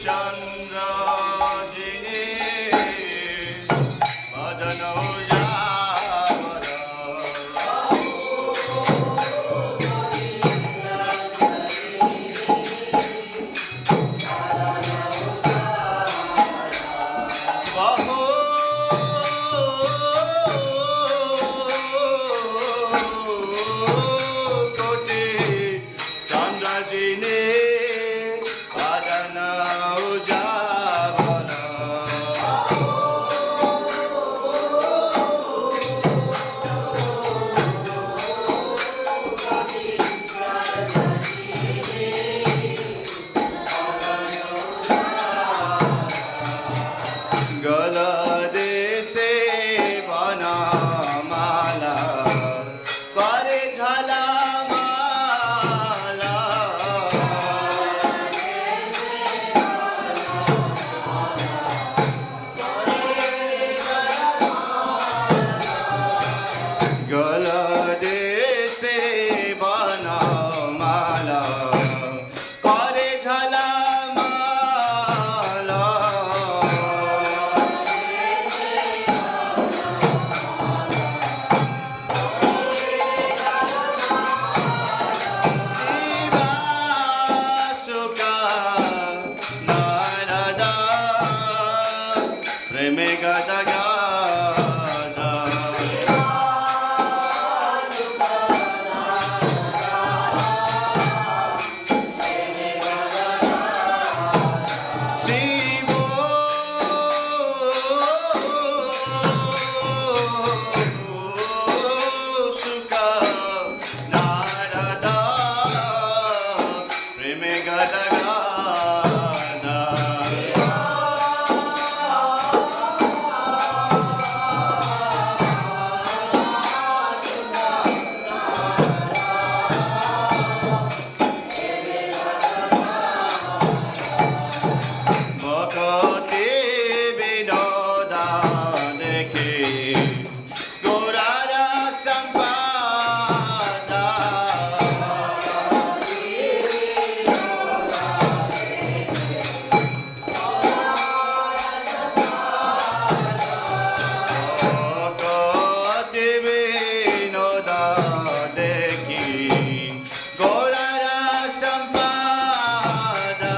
Chandra Jine Madano Javara Baho Kote Chandra Jine Madana Javara Galade se bana mala pare jhala mala galade se bana mala pare jhala mala Siva Sukha Narada Preme Gada Gada Sivo Sukha Narada Preme Gada Gada Bhakti Vinoda Dekhi Gaurara Sampada Bhakti Vinoda Dekhi Gaurara Sampada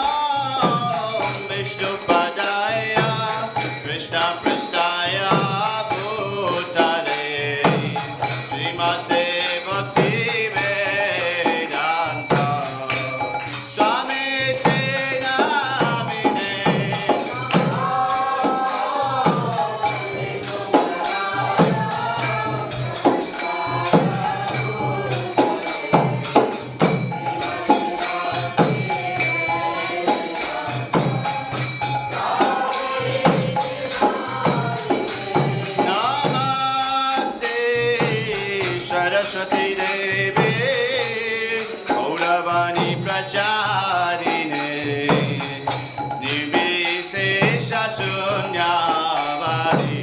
Namam Vishnu Padaya Krishna Pristaya Bhutale Srimate Bhaktivedanta Swamite Namine Namaste Saraswati Devi Gauravani Pracharine Nirvishesha Shunyavadi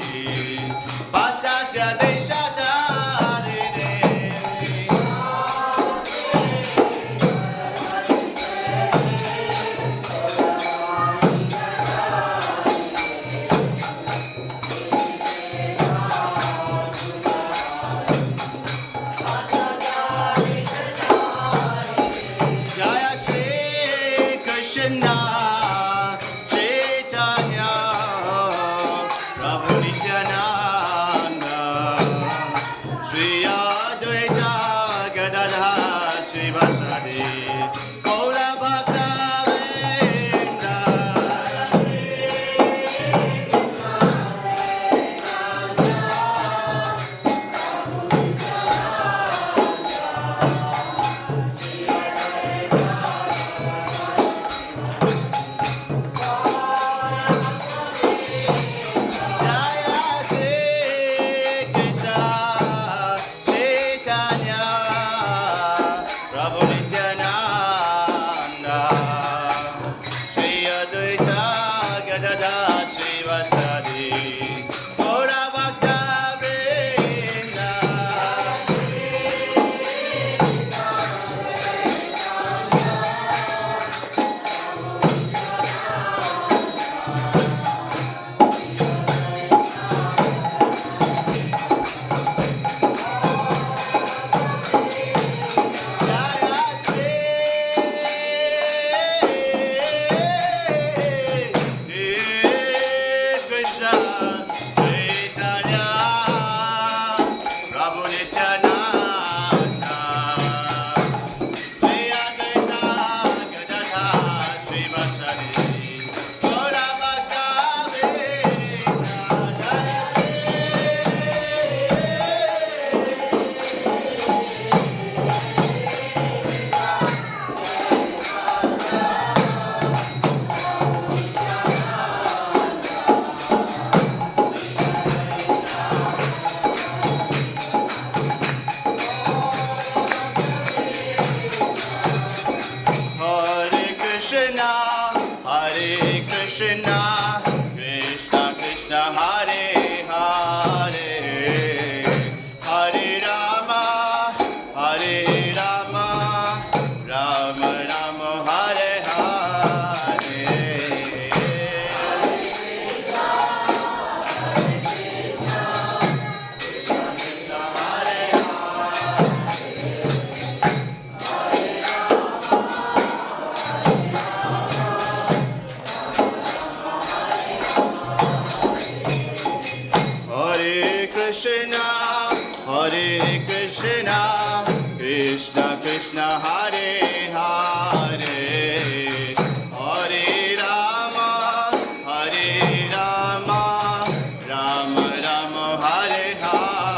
Pasatya Deshatarine Jaya Shri Krishna Chaitanya Prabhu Nityananda Shri Advaita Gadadha Srivasadi Gaura Bhaktivedanta Jaya Shri Krishna, Hare Krishna, Krishna Krishna, Hare Hare, Hare Rama, Hare Rama, Rama Rama, Hare Hare.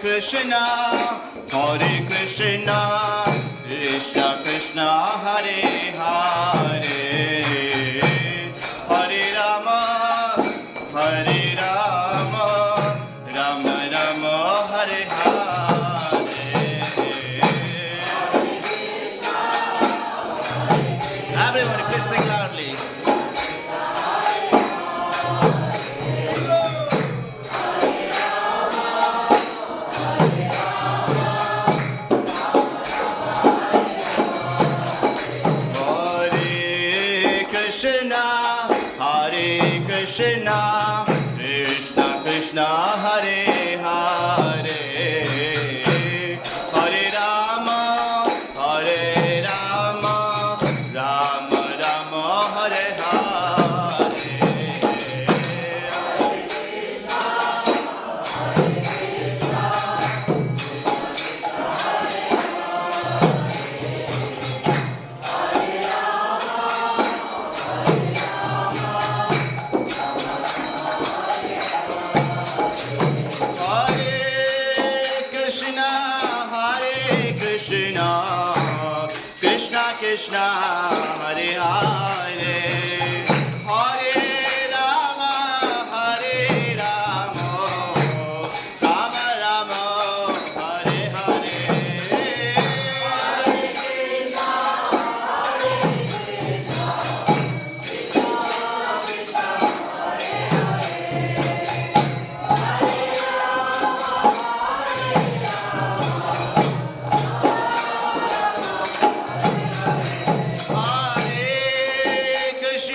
Krishna, Hare Krishna, Krishna Krishna, Hare Hare, Hare Rama, Hare Rama, Rama Rama, Hare Hare. Everybody, please sing loudly. Krishna, Krishna Krishna, Hare Hare, Hare Rama, Hare Rama, Rama Rama, Hare Hare. Krishna, Hare Hare, Hare Rama, Hare Rama, Rama Rama, Hare Hare. Krishna,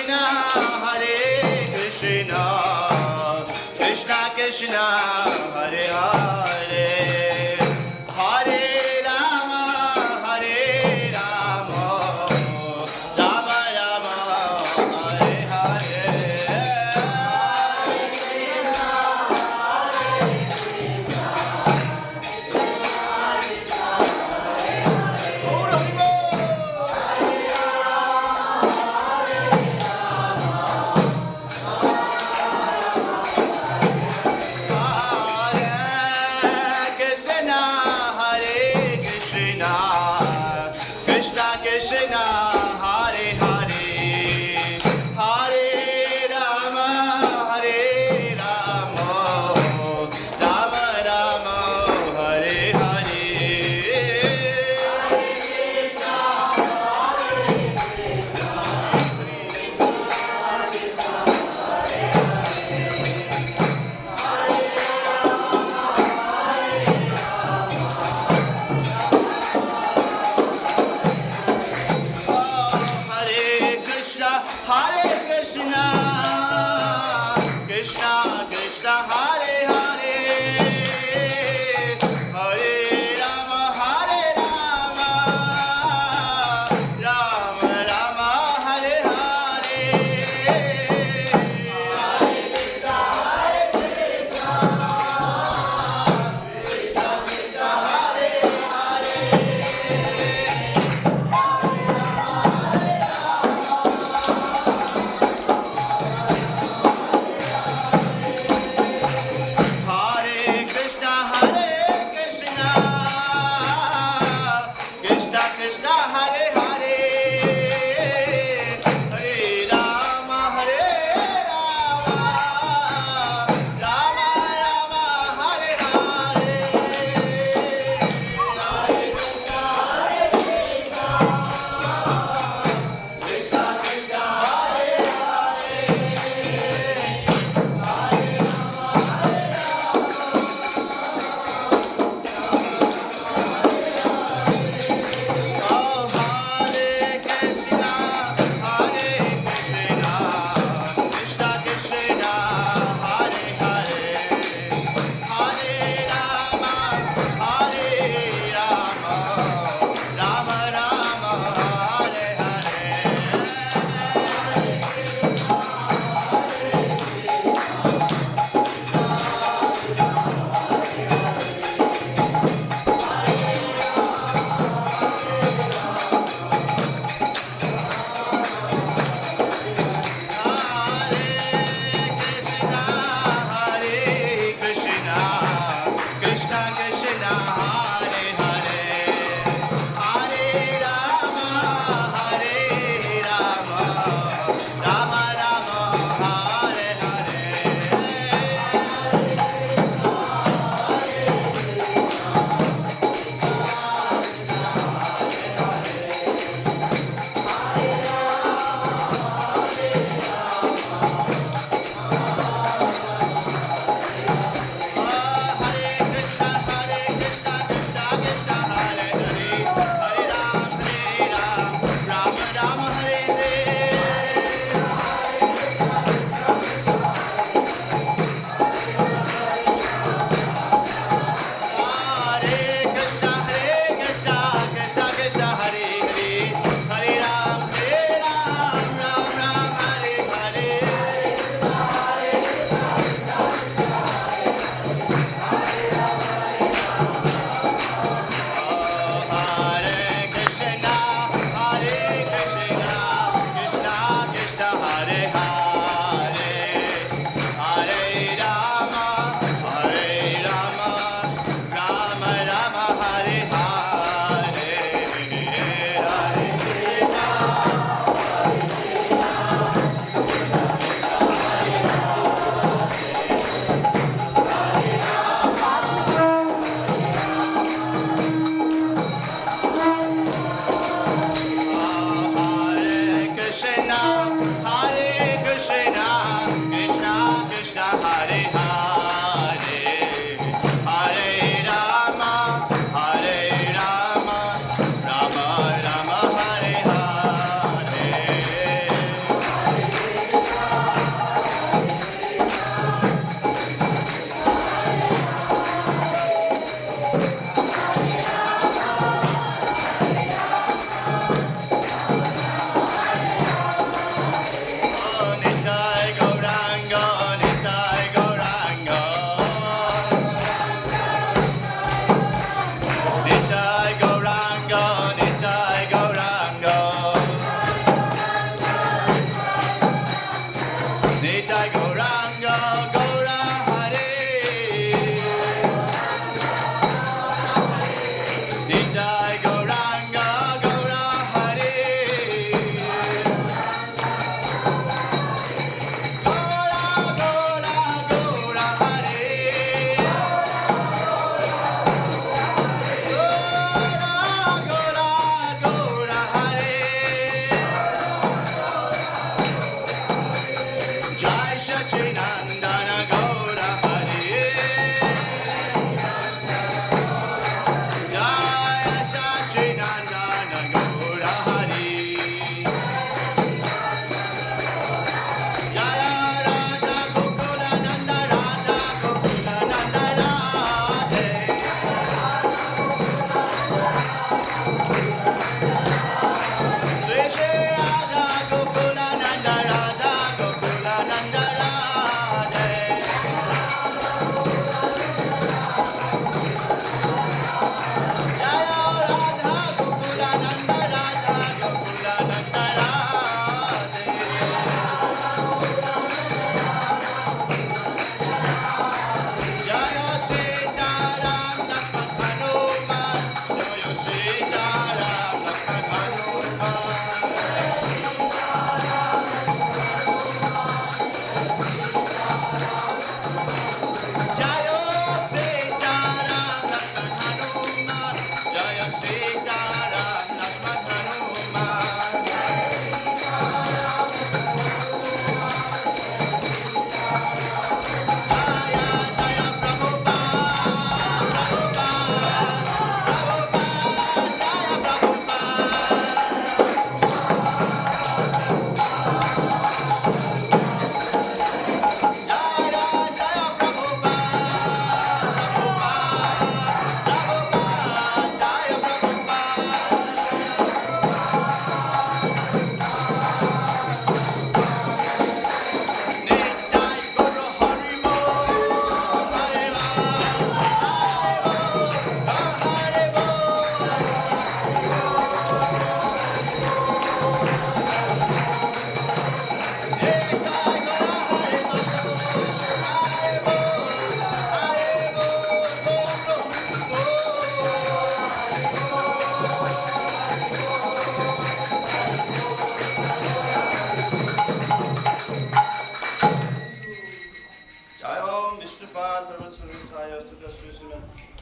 Hare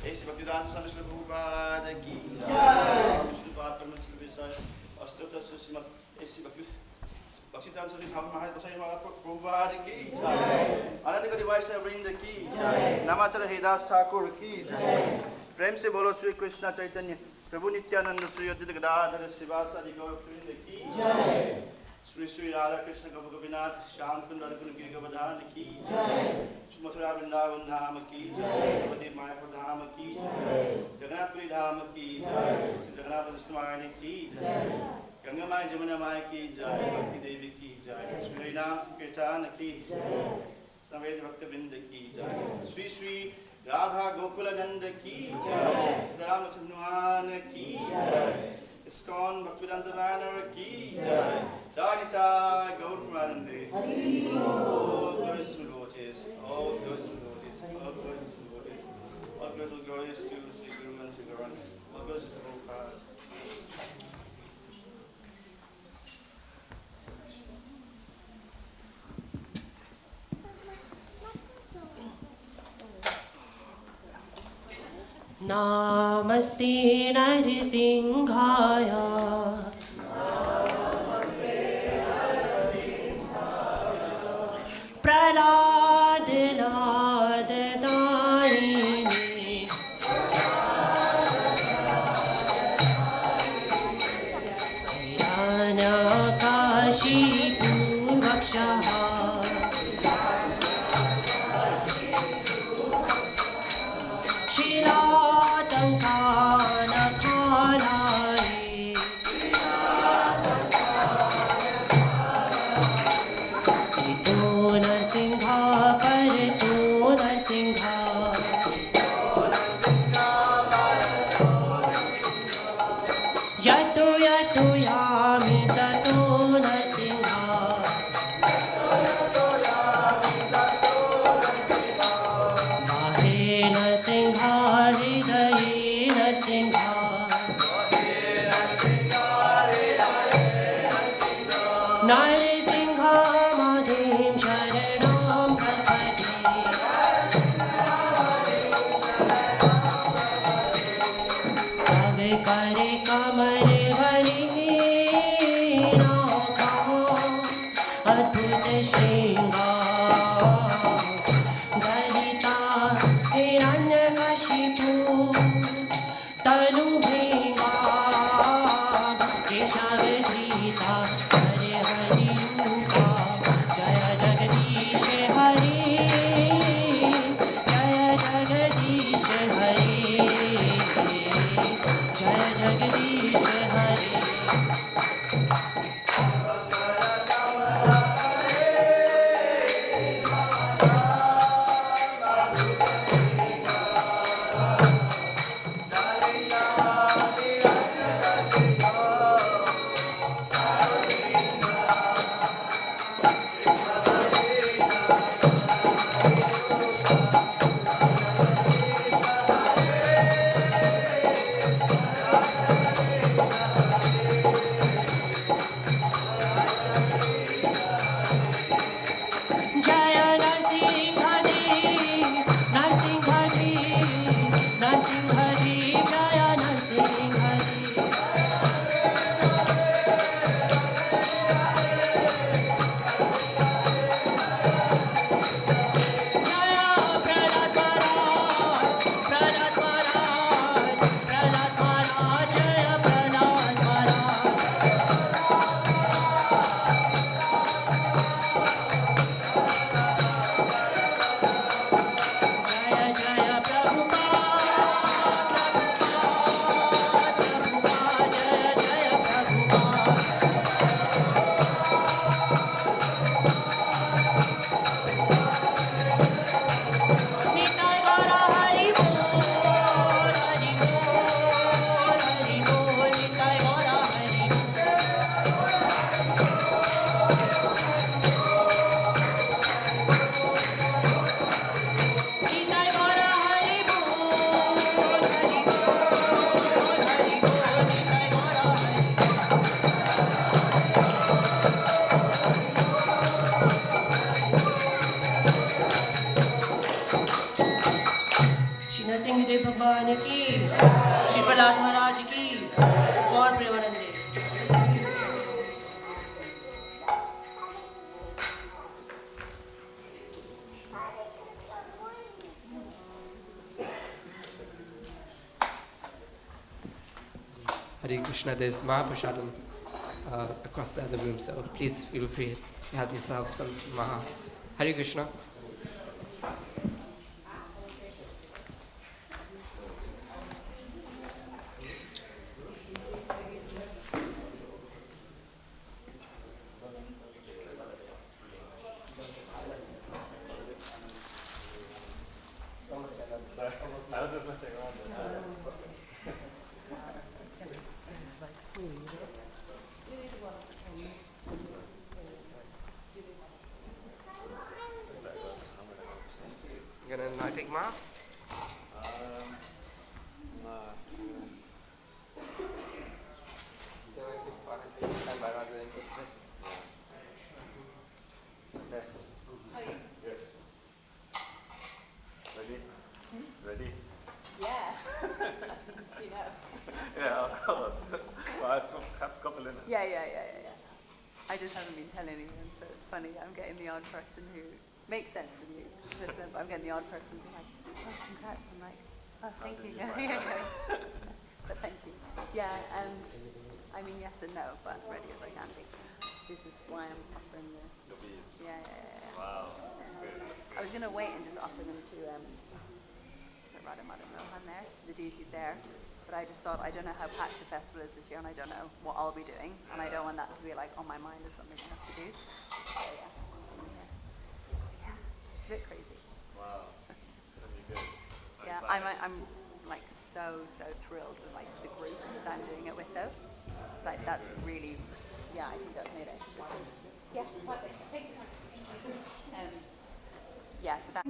ऐसी भक्तिवेदांत स्वामी श्री प्रभुपाद की जय। विष्णुपाद परमहंस विषय अष्टोत्तर श्रीमद ऐसी भक्तिवेदांत स्वामी ठाकुर महाराज गोसाई महाराज प्रभुपाद की जय। आनंद करी वैष्णव वृंद की जय। नामाचर हरिदास ठाकुर की जय। प्रेम से बोलो श्री कृष्ण चैतन्य प्रभु नित्यानंद श्री अद्वैत गदाधर श्रीवासादि गौर वृंद की Sri Sri Radha Krishna Gapa Gopinath Shyam Kunda Rakuna Giri Govardhan ki Sri Mathura Vrindavan Dham ki Navadip Mayapur Dham ki Jagannath Puri Dham ki Sri Jagannath Vishnumayani ki Ganga Mai Jamuna Mai ki Bhakti Devi ki Sri Harinam Sankirtan ki Samved Bhaktivedanta ki Sri Sri Radha Gokula Nanda ki Siddharama Chandran ki ISKCON Bhaktivedanta Manor ki Jai Nitai Gaur Pramanande. All glorious and devotees, all glorious and devotees, all glorious and devotees, all glorious and glorious to Sri Guru and Sri Gauranga, all glorious to Prabhupada. Namaste Narasimhaya. Praladadayini. Yanakashi Purvakshaha. Hare Krishna, there's Mahaprasadam across the other room, so please feel free to help yourself some Maha. Hare Krishna. You gonna now take Maha? Stand by rather than take this. Ready? Yeah. You know. Yeah, of course. Well, I've got a couple in it. Yeah. I just haven't been telling anyone, so it's funny. I'm getting the odd person who makes sense with you. Listen, but I'm getting the odd person who's like, oh, congrats. I'm like, oh, thank you. But thank you. Yeah, I mean, yes and no, but ready as I can be. This is why I'm offering this. Your beads. Yeah. Wow. That's good. I was going to wait and just offer them to Radha Madan Mohan there, to the deities there. But I just thought, I don't know how packed the festival is this year, and I don't know what I'll be doing, and I don't want that to be like on my mind as something I have to do. So yeah, it's a bit crazy. Wow. It's gonna be good. Yeah, I'm like so thrilled with like the group that I'm doing it with though. It's like that's really, yeah, I think that's made it. Yeah, perfect. Take your time. Yeah, so that.